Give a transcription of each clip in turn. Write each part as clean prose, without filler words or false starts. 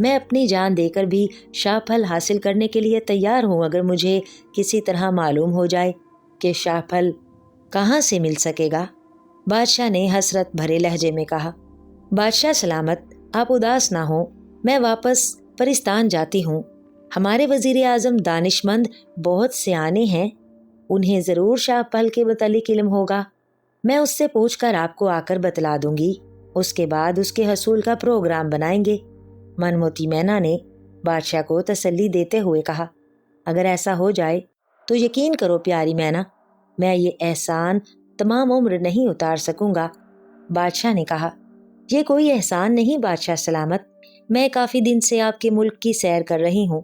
میں اپنی جان دے کر بھی شاہ پھل حاصل کرنے کے لیے تیار ہوں اگر مجھے کسی طرح معلوم ہو جائے کہ شاہ پھل کہاں سے مل سکے گا۔ بادشاہ نے حسرت بھرے لہجے میں کہا۔ بادشاہ سلامت، آپ اداس نہ ہوں، میں واپس پرستان جاتی ہوں۔ ہمارے وزیر اعظم دانش مند بہت سیانے ہیں، انہیں ضرور شاہ پھل کے متعلق علم ہوگا۔ میں اس سے پوچھ کر آپ کو آ کر بتلا دوں گی، اس کے بعد اس کے حصول کا پروگرام بنائیں گے۔ منموتی مینا نے بادشاہ کو تسلی دیتے ہوئے کہا۔ اگر ایسا ہو جائے تو یقین کرو پیاری مینا، میں یہ احسان تمام عمر نہیں اتار سکوں گا۔ بادشاہ نے کہا، یہ کوئی احسان نہیں بادشاہ سلامت، میں کافی دن سے آپ کے ملک کی سیر کر رہی ہوں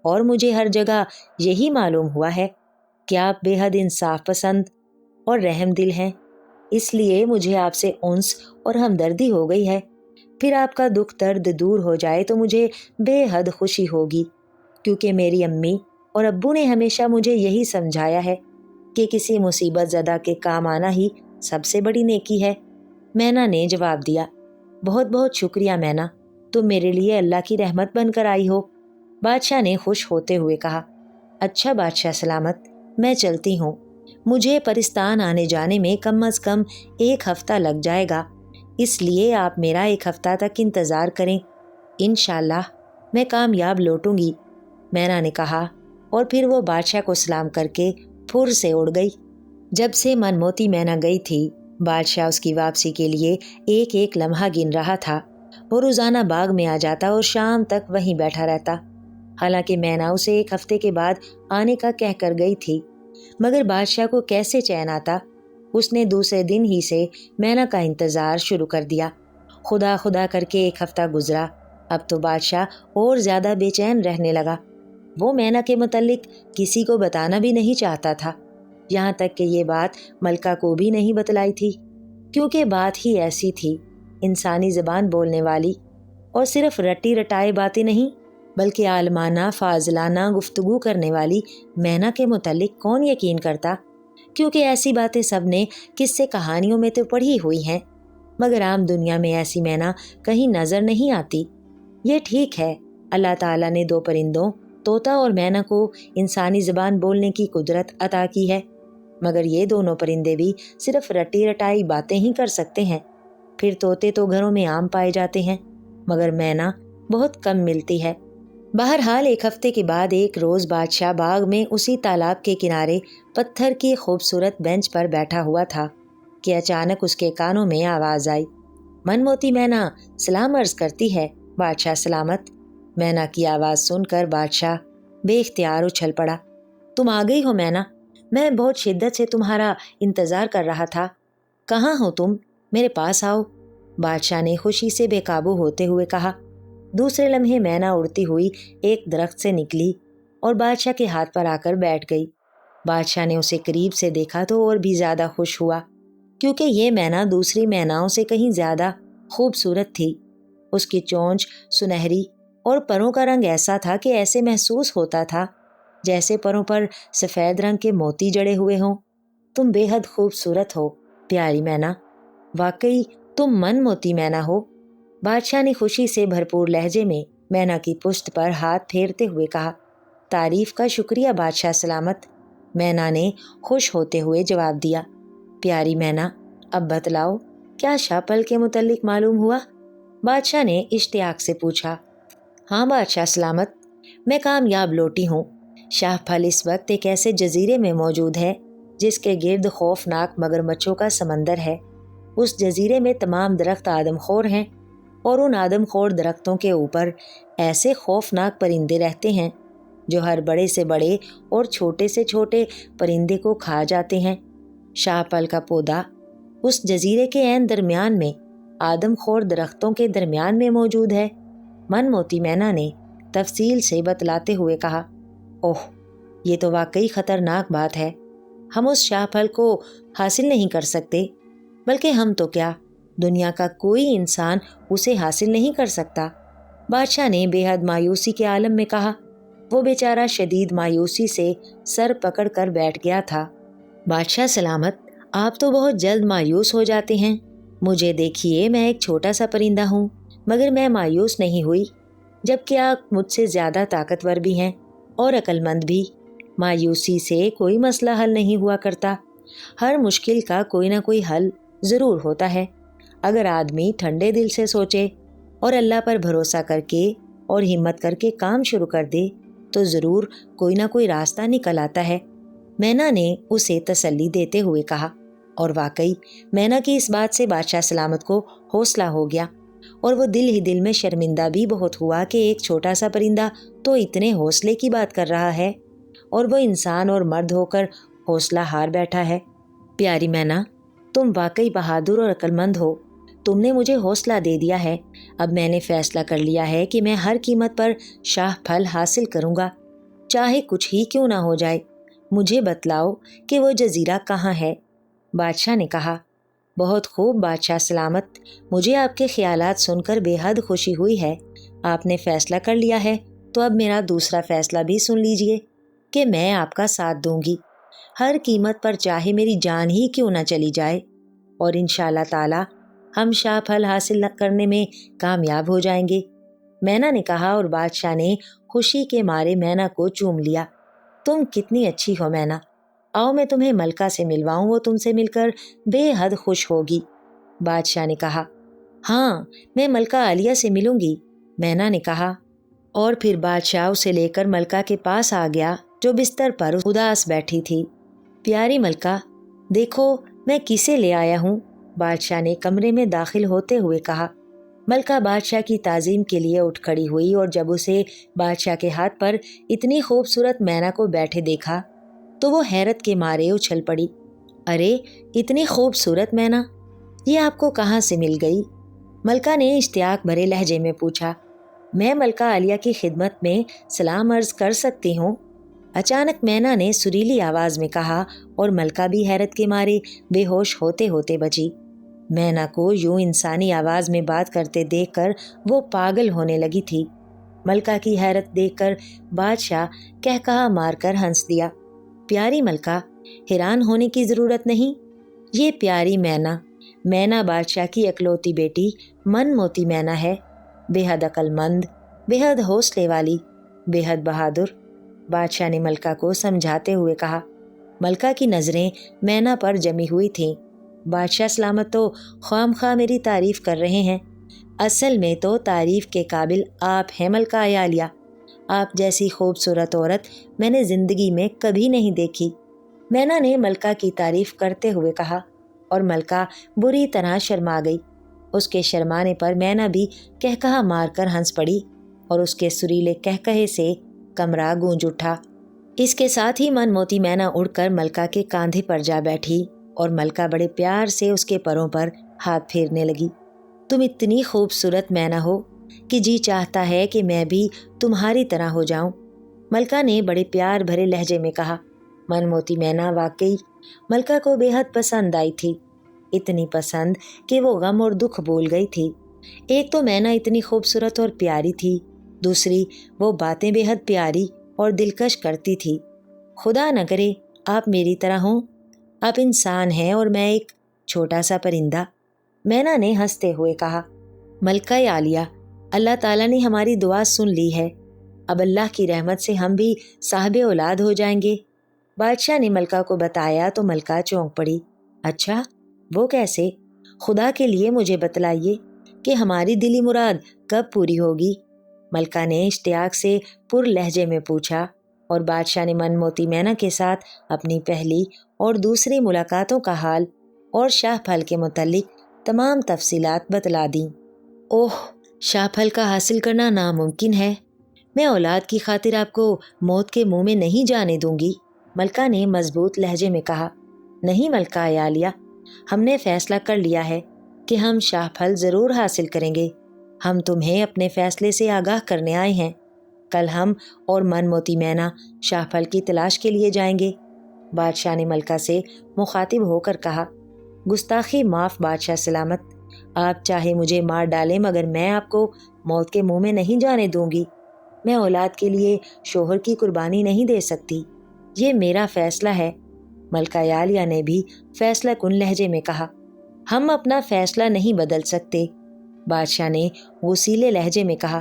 اور مجھے ہر جگہ یہی معلوم ہوا ہے کہ آپ بے حد انصاف پسند اور رحم دل ہیں، اس لیے مجھے آپ سے انس اور ہمدردی ہو گئی ہے۔ پھر آپ کا دکھ درد دور ہو جائے تو مجھے بے حد خوشی ہوگی، کیونکہ میری امی اور ابو نے ہمیشہ مجھے یہی سمجھایا ہے کہ کسی مصیبت زدہ کے کام آنا ہی سب سے بڑی نیکی ہے۔ مینا نے جواب دیا، بہت بہت شکریہ مینا، تم میرے لیے اللہ کی رحمت بن کر آئی ہو۔ بادشاہ نے خوش ہوتے ہوئے کہا، اچھا بادشاہ سلامت، میں چلتی ہوں، مجھے پرستان آنے جانے میں کم از کم 1 ہفتہ لگ جائے گا، اس لیے آپ میرا 1 ہفتہ تک انتظار کریں، انشاءاللہ میں کامیاب لوٹوں گی، مینا نے کہا، اور پھر وہ بادشاہ کو سلام کر کے پھر سے اڑ گئی۔ جب سے منموتی مینا گئی تھی، بادشاہ اس کی واپسی کے لیے ایک ایک لمحہ گن رہا تھا۔ وہ روزانہ باغ میں آ جاتا اور شام تک وہیں بیٹھا رہتا۔ حالانکہ مینا اسے 1 ہفتے کے بعد آنے کا کہہ کر گئی تھی، مگر بادشاہ کو کیسے چین آتا، اس نے دوسرے دن ہی سے مینا کا انتظار شروع کر دیا۔ خدا خدا کر کے 1 ہفتہ گزرا، اب تو بادشاہ اور زیادہ بے چین رہنے لگا۔ وہ مینا کے متعلق کسی کو بتانا بھی نہیں چاہتا تھا، یہاں تک کہ یہ بات ملکہ کو بھی نہیں بتلائی تھی، کیونکہ بات ہی ایسی تھی، انسانی زبان بولنے والی اور صرف رٹی رٹائے باتیں نہیں بلکہ عالمانہ فاضلانہ گفتگو کرنے والی مینا کے متعلق کون یقین کرتا، کیونکہ ایسی باتیں سب نے قصے کہانیوں میں تو پڑھی ہوئی ہیں، مگر عام دنیا میں ایسی مینا کہیں نظر نہیں آتی۔ یہ ٹھیک ہے، اللہ تعالیٰ نے 2 پرندوں طوطا اور مینا کو انسانی زبان بولنے کی قدرت عطا کی ہے، مگر یہ دونوں پرندے بھی صرف رٹی رٹائی باتیں ہی کر سکتے ہیں۔ پھر طوطے تو گھروں میں عام پائے جاتے ہیں، مگر مینا بہت کم ملتی ہے۔ بہرحال 1 ہفتے کے بعد ایک روز بادشاہ باغ میں اسی تالاب کے کنارے پتھر کی خوبصورت بینچ پر بیٹھا ہوا تھا کہ اچانک اس کے کانوں میں آواز آئی، منموتی مینا سلام عرض کرتی ہے بادشاہ سلامت۔ مینا کی آواز سن کر بادشاہ بے اختیار اچھل پڑا۔ تم آ گئی ہو مینا، میں بہت شدت سے تمہارا انتظار کر رہا تھا، کہاں ہو تم، میرے پاس آؤ، بادشاہ نے خوشی سے بے قابو ہوتے ہوئے کہا۔ دوسرے لمحے مینا اڑتی ہوئی ایک درخت سے نکلی اور بادشاہ کے ہاتھ پر آ کر بیٹھ گئی۔ بادشاہ نے اسے قریب سے دیکھا تو اور بھی زیادہ خوش ہوا، کیونکہ یہ مینا دوسری میناؤں سے کہیں زیادہ خوبصورت تھی۔ اس کی چونچ سنہری اور پروں کا رنگ ایسا تھا کہ ایسے محسوس ہوتا تھا جیسے پروں پر سفید رنگ کے موتی جڑے ہوئے ہوں۔ تم بے حد خوبصورت ہو پیاری مینا، واقعی تم منموتی مینا ہو، بادشاہ نے خوشی سے بھرپور لہجے میں مینا کی پشت پر ہاتھ پھیرتے ہوئے کہا۔ تعریف کا شکریہ بادشاہ سلامت، مینا نے خوش ہوتے ہوئے جواب دیا۔ پیاری مینا، اب بتلاؤ، کیا شاہ پھل کے متعلق معلوم ہوا؟ بادشاہ نے اشتیاق سے پوچھا۔ ہاں بادشاہ سلامت، میں کامیاب لوٹی ہوں۔ شاہ پھل اس وقت ایک ایسے جزیرے میں موجود ہے جس کے گرد خوفناک مگرمچھوں کا سمندر ہے۔ اس جزیرے میں تمام درخت آدم خور ہیں اور ان آدم خور درختوں کے اوپر ایسے خوفناک پرندے رہتے ہیں جو ہر بڑے سے بڑے اور چھوٹے سے چھوٹے پرندے کو کھا جاتے ہیں۔ شاہ پھل کا پودا اس جزیرے کے عین درمیان میں آدم خور درختوں کے درمیان میں موجود ہے، منموتی مینا نے تفصیل سے بتلاتے ہوئے کہا۔ اوہ، یہ تو واقعی خطرناک بات ہے، ہم اس شاہ پھل کو حاصل نہیں کر سکتے، بلکہ ہم تو کیا، دنیا کا کوئی انسان اسے حاصل نہیں کر سکتا، بادشاہ نے بے حد مایوسی کے عالم میں کہا۔ وہ بیچارہ شدید مایوسی سے سر پکڑ کر بیٹھ گیا تھا۔ بادشاہ سلامت، آپ تو بہت جلد مایوس ہو جاتے ہیں، مجھے دیکھیے، میں ایک چھوٹا سا پرندہ ہوں، مگر میں مایوس نہیں ہوئی، جبکہ آپ مجھ سے زیادہ طاقتور بھی ہیں اور عقل مند بھی۔ مایوسی سے کوئی مسئلہ حل نہیں ہوا کرتا، ہر مشکل کا کوئی نہ کوئی حل ضرور ہوتا ہے۔ اگر آدمی ٹھنڈے دل سے سوچے اور اللہ پر بھروسہ کر کے اور ہمت کر کے کام شروع کر دے تو ضرور کوئی نہ کوئی راستہ نکل آتا ہے، مینا نے اسے تسلی دیتے ہوئے کہا۔ اور واقعی مینا کی اس بات سے بادشاہ سلامت کو حوصلہ ہو گیا، اور وہ دل ہی دل میں شرمندہ بھی بہت ہوا کہ ایک چھوٹا سا پرندہ تو اتنے حوصلے کی بات کر رہا ہے اور وہ انسان اور مرد ہو کر حوصلہ ہار بیٹھا ہے۔ پیاری مینا، تم واقعی بہادر اور عقل مند ہو، تم نے مجھے حوصلہ دے دیا ہے۔ اب میں نے فیصلہ کر لیا ہے کہ میں ہر قیمت پر شاہ پھل حاصل کروں گا، چاہے کچھ ہی کیوں نہ ہو جائے۔ مجھے بتلاؤ کہ وہ جزیرہ کہاں ہے؟ بادشاہ نے کہا۔ بہت خوب بادشاہ سلامت، مجھے آپ کے خیالات سن کر بے حد خوشی ہوئی ہے۔ آپ نے فیصلہ کر لیا ہے تو اب میرا دوسرا فیصلہ بھی سن لیجئے کہ میں آپ کا ساتھ دوں گی، ہر قیمت پر، چاہے میری جان ہی کیوں نہ چلی جائے، اور انشاءاللہ تعالی ہم شاہ پھل حاصل کرنے میں کامیاب ہو جائیں گے۔ مینا نے کہا، اور بادشاہ نے خوشی کے مارے مینا کو چوم لیا۔ تم کتنی اچھی ہو مینا، آؤ میں تمہیں ملکہ سے ملواؤں، وہ تم سے مل کر بے حد خوش ہوگی۔ بادشاہ نے کہا، ہاں میں ملکہ عالیہ سے ملوں گی، مینا نے کہا، اور پھر بادشاہ اسے لے کر ملکہ کے پاس آ گیا جو بستر پر اداس بیٹھی تھی۔ پیاری ملکہ، دیکھو میں کسے لے آیا ہوں، بادشاہ نے کمرے میں داخل ہوتے ہوئے کہا۔ ملکہ بادشاہ کی تعظیم کے لیے اٹھ کھڑی ہوئی، اور جب اسے بادشاہ کے ہاتھ پر اتنی خوبصورت مینا کو بیٹھے دیکھا تو وہ حیرت کے مارے اچھل پڑی۔ ارے اتنی خوبصورت مینا، یہ آپ کو کہاں سے مل گئی؟ ملکہ نے اشتیاق بھرے لہجے میں پوچھا۔ میں ملکہ عالیہ کی خدمت میں سلام عرض کر سکتی ہوں، اچانک مینا نے سریلی آواز میں کہا، اور ملکہ بھی حیرت کے مارے بے ہوش ہوتے ہوتے بچی۔ مینا کو یوں انسانی آواز میں بات کرتے دیکھ کر وہ پاگل ہونے لگی تھی۔ ملکہ کی حیرت دیکھ کر بادشاہ کہا مار کر ہنس دیا۔ پیاری ملکہ، حیران ہونے کی ضرورت نہیں، یہ پیاری مینا، مینا بادشاہ کی اکلوتی بیٹی من موتی مینا ہے، بے حد عقل مند، بے حد حوصلے والی، بے حد بہادر، بادشاہ نے ملکہ کو سمجھاتے ہوئے کہا۔ ملکہ کی نظریں مینا پر جمی ہوئی تھیں۔ بادشاہ سلامت تو خواہ مخواہ میری تعریف کر رہے ہیں، اصل میں تو تعریف کے قابل آپ ہیں ملکہ عالیہ، آپ جیسی خوبصورت عورت میں نے زندگی میں کبھی نہیں دیکھی، مینا نے ملکہ کی تعریف کرتے ہوئے کہا، اور ملکہ بری طرح شرما گئی۔ اس کے شرمانے پر مینا بھی کہا مار کر ہنس پڑی، اور اس کے سریلے کہے سے کمرہ گونج اٹھا۔ اس کے ساتھ ہی من موتی مینا اڑ کر ملکہ کے کاندھے پر جا بیٹھی، اور ملکہ بڑے پیار سے اس کے پروں پر ہاتھ پھیرنے لگی۔ تم اتنی خوبصورت مینا ہو کہ جی چاہتا ہے کہ میں بھی تمہاری طرح ہو جاؤں، ملکہ نے بڑے پیار بھرے لہجے میں کہا۔ من موتی مینا واقعی ملکہ کو بے حد پسند آئی تھی، اتنی پسند کہ وہ غم اور دکھ بھول گئی تھی۔ ایک تو مینا اتنی خوبصورت اور پیاری تھی، دوسری وہ باتیں بے حد پیاری اور دلکش کرتی تھی۔ خدا نہ کرے آپ میری طرح ہوں، آپ انسان ہیں اور میں ایک چھوٹا سا پرندہ، مینا نے ہنستے ہوئے کہا۔ ملکہ عالیہ، اللہ تعالیٰ نے ہماری دعا سن لی ہے، اب اللہ کی رحمت سے ہم بھی صاحب اولاد ہو جائیں گے۔ بادشاہ نے ملکہ کو بتایا تو ملکہ چونک پڑی۔ اچھا، وہ کیسے؟ خدا کے لیے مجھے بتلائیے کہ ہماری دلی مراد کب پوری ہوگی، ملکہ نے اشتیاق سے پر لہجے میں پوچھا، اور بادشاہ نے من موتی مینا کے ساتھ اپنی پہلی اور دوسری ملاقاتوں کا حال اور شاہ پھل کے متعلق تمام تفصیلات بتلا دیں۔ اوہ، شاہ پھل کا حاصل کرنا ناممکن ہے، میں اولاد کی خاطر آپ کو موت کے منہ میں نہیں جانے دوں گی، ملکہ نے مضبوط لہجے میں کہا۔ نہیں ملکہ عالیہ، ہم نے فیصلہ کر لیا ہے کہ ہم شاہ پھل ضرور حاصل کریں گے، ہم تمہیں اپنے فیصلے سے آگاہ کرنے آئے ہیں، کل ہم اور من موتی مینا شاہ پھل کی تلاش کے لیے جائیں گے، بادشاہ نے ملکہ سے مخاطب ہو کر کہا۔ گستاخی معاف بادشاہ سلامت، آپ چاہے مجھے مار ڈالیں مگر میں آپ کو موت کے منہ میں نہیں جانے دوں گی، میں اولاد کے لیے شوہر کی قربانی نہیں دے سکتی، یہ میرا فیصلہ ہے، ملکہ عالیہ نے بھی فیصلہ کن لہجے میں کہا۔ ہم اپنا فیصلہ نہیں بدل سکتے، بادشاہ نے غصیلے لہجے میں کہا۔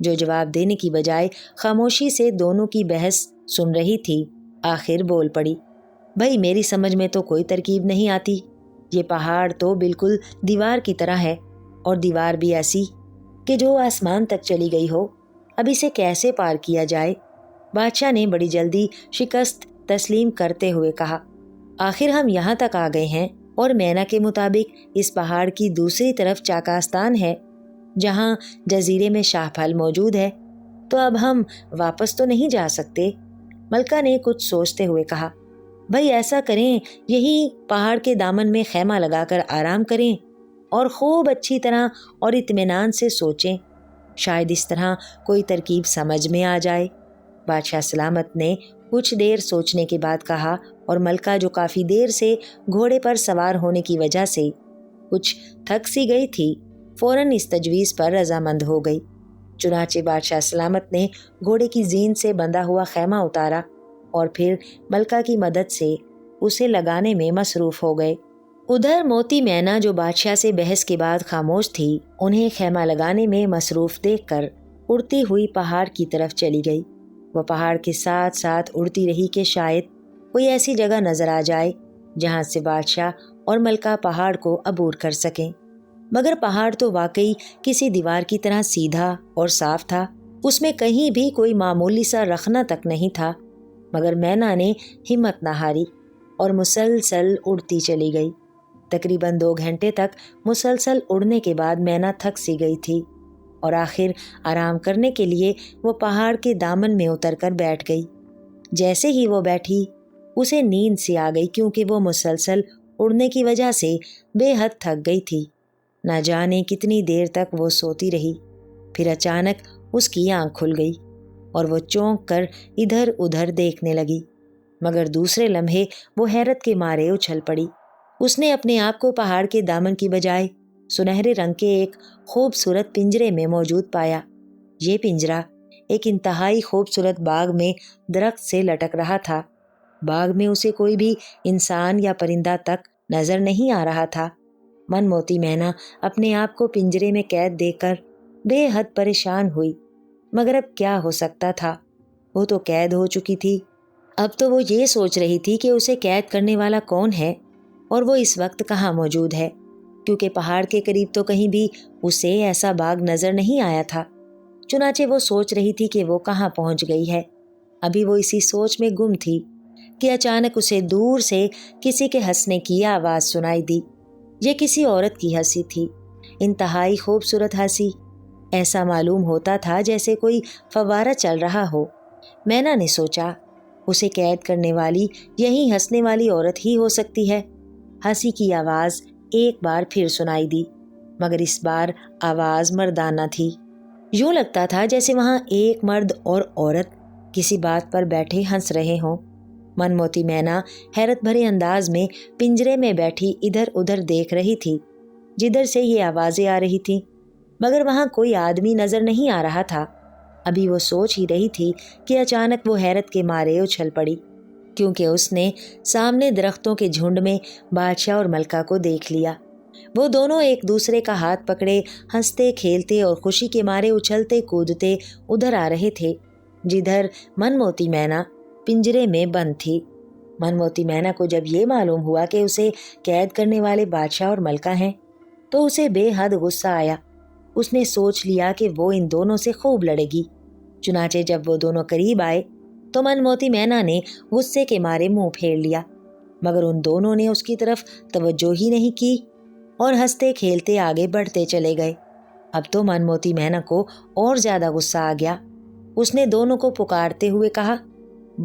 جو جواب دینے کی بجائے خاموشی سے دونوں کی بحث سن رہی تھی، آخر بول پڑی، بھائی میری سمجھ میں تو کوئی ترکیب نہیں آتی۔ یہ پہاڑ تو بالکل دیوار کی طرح ہے، اور دیوار بھی ایسی کہ جو آسمان تک چلی گئی ہو۔ اب اسے کیسے پار کیا جائے؟ بادشاہ نے بڑی جلدی شکست تسلیم کرتے ہوئے کہا، آخر ہم یہاں تک آ گئے ہیں، اور مینا کے مطابق اس پہاڑ کی دوسری طرف چاکاستان ہے، جہاں جزیرے میں شاہ پھل موجود ہے، تو اب ہم واپس تو نہیں جا سکتے۔ ملکہ نے کچھ سوچتے ہوئے کہا، بھائی ایسا کریں، یہی پہاڑ کے دامن میں خیمہ لگا کر آرام کریں اور خوب اچھی طرح اور اطمینان سے سوچیں، شاید اس طرح کوئی ترکیب سمجھ میں آ جائے۔ بادشاہ سلامت نے کچھ دیر سوچنے کے بعد کہا، اور ملکہ جو کافی دیر سے گھوڑے پر سوار ہونے کی وجہ سے کچھ تھک سی گئی تھی، فوراً اس تجویز پر رضامند ہو گئی۔ چنانچہ بادشاہ سلامت نے گھوڑے کی زین سے بندھا ہوا خیمہ اتارا اور پھر ملکہ کی مدد سے اسے لگانے میں مصروف ہو گئے۔ ادھر موتی مینا جو بادشاہ سے بحث کے بعد خاموش تھی، انہیں خیمہ لگانے میں مصروف دیکھ کر اڑتی ہوئی پہاڑ کی طرف چلی گئی۔ وہ پہاڑ کے ساتھ ساتھ اڑتی رہی کہ شاید کوئی ایسی جگہ نظر آ جائے جہاں سے بادشاہ اور ملکہ پہاڑ کو عبور کر سکیں۔ مگر پہاڑ تو واقعی کسی دیوار کی طرح سیدھا اور صاف تھا، اس میں کہیں بھی کوئی معمولی سا رخنہ تک نہیں تھا۔ مگر مینا نے ہمت نہ ہاری اور مسلسل اڑتی چلی گئی۔ تقریباً 2 گھنٹے تک مسلسل اڑنے کے بعد مینا تھک سی گئی تھی، اور آخر آرام کرنے کے لیے وہ پہاڑ کے دامن میں اتر کر بیٹھ گئی۔ جیسے ہی وہ بیٹھی، اسے نیند سی آ گئی، کیونکہ وہ مسلسل اڑنے کی وجہ سے بے حد تھک گئی تھی۔ نہ جانے کتنی دیر تک وہ سوتی رہی، پھر اچانک اس کی آنکھ کھل گئی اور وہ چونک کر ادھر ادھر دیکھنے لگی، مگر دوسرے لمحے وہ حیرت کے مارے اچھل پڑی۔ اس نے اپنے آپ کو پہاڑ کے دامن کی بجائے سنہرے رنگ کے ایک خوبصورت پنجرے میں موجود پایا۔ یہ پنجرا ایک انتہائی خوبصورت باغ میں درخت سے لٹک رہا تھا۔ باغ میں اسے کوئی بھی انسان یا پرندہ تک نظر نہیں آ رہا تھا۔ من موتی مینا اپنے آپ کو پنجرے میں قید دیکھ کر بے حد پریشان ہوئی، مگر اب کیا ہو سکتا تھا؟ وہ تو قید ہو چکی تھی۔ اب تو وہ یہ سوچ رہی تھی کہ اسے قید کرنے والا کون ہے، اور وہ اس وقت کہاں موجود ہے، کیونکہ پہاڑ کے قریب تو کہیں بھی اسے ایسا باغ نظر نہیں آیا تھا۔ چنانچہ وہ سوچ رہی تھی کہ وہ کہاں پہنچ گئی ہے۔ ابھی وہ اسی سوچ میں گم تھی کہ اچانک اسے دور سے کسی کے ہنسنے کی آواز سنائی دی۔ یہ کسی عورت کی ہنسی تھی، انتہائی خوبصورت ہنسی۔ ایسا معلوم ہوتا تھا جیسے کوئی فوارہ چل رہا ہو۔ مینا نے سوچا، اسے قید کرنے والی یہی ہنسنے والی عورت ہی ہو سکتی ہے۔ ہنسی کی آواز ایک بار پھر سنائی دی، مگر اس بار آواز مردانہ تھی۔ یوں لگتا تھا جیسے وہاں ایک مرد اور عورت کسی بات پر بیٹھے ہنس رہے ہوں۔ من موتی مینا حیرت بھرے انداز میں پنجرے میں بیٹھی ادھر ادھر دیکھ رہی تھی، جدھر سے یہ آوازیں آ رہی تھیں، مگر وہاں کوئی آدمی نظر نہیں آ رہا تھا۔ ابھی وہ سوچ ہی رہی تھی کہ اچانک وہ حیرت کے مارے اچھل پڑی، کیونکہ اس نے سامنے درختوں کے جھنڈ میں بادشاہ اور ملکہ کو دیکھ لیا۔ وہ دونوں ایک دوسرے کا ہاتھ پکڑے ہنستے کھیلتے اور خوشی کے مارے اچھلتے کودتے ادھر آ رہے تھے جدھر من موتی مینا پنجرے میں بند تھی۔ من موتی مینا کو جب یہ معلوم ہوا کہ اسے قید کرنے والے بادشاہ اور ملکہ ہیں، تو اسے بے حد غصہ آیا۔ اس نے سوچ لیا کہ وہ ان دونوں سے خوب لڑے گی۔ چنانچہ جب وہ دونوں قریب آئے تو من موتی مینا نے غصے کے مارے منہ پھیر لیا، مگر ان دونوں نے اس کی طرف توجہ ہی نہیں کی اور ہنستے کھیلتے آگے بڑھتے چلے گئے۔ اب تو من موتی مینا کو اور زیادہ غصہ آ گیا۔ اس نے دونوں کو پکارتے ہوئے کہا،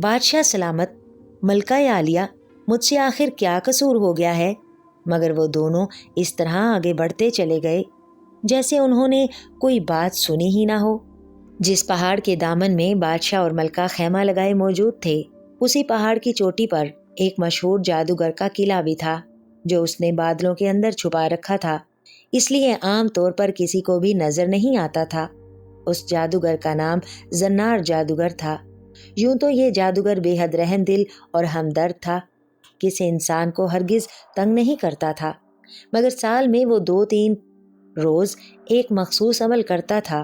بادشاہ سلامت، ملکہ عالیہ، مجھ سے آخر کیا قصور ہو گیا ہے؟ مگر وہ دونوں اس طرح آگے بڑھتے چلے گئے جیسے انہوں نے کوئی بات سنی ہی نہ ہو۔ جس پہاڑ کے دامن میں بادشاہ اور ملکہ خیمہ لگائے موجود تھے، اسی پہاڑ کی چوٹی پر ایک مشہور جادوگر کا قلعہ بھی تھا، جو اس نے بادلوں کے اندر چھپا رکھا تھا، اس لیے عام طور پر کسی کو بھی نظر نہیں آتا تھا۔ اس جادوگر کا نام زنار جادوگر تھا۔ یوں تو یہ جادوگر بے حد رحم دل اور ہمدرد تھا، کسی انسان کو ہرگز تنگ نہیں کرتا تھا، مگر سال میں وہ 2-3 روز ایک مخصوص عمل کرتا تھا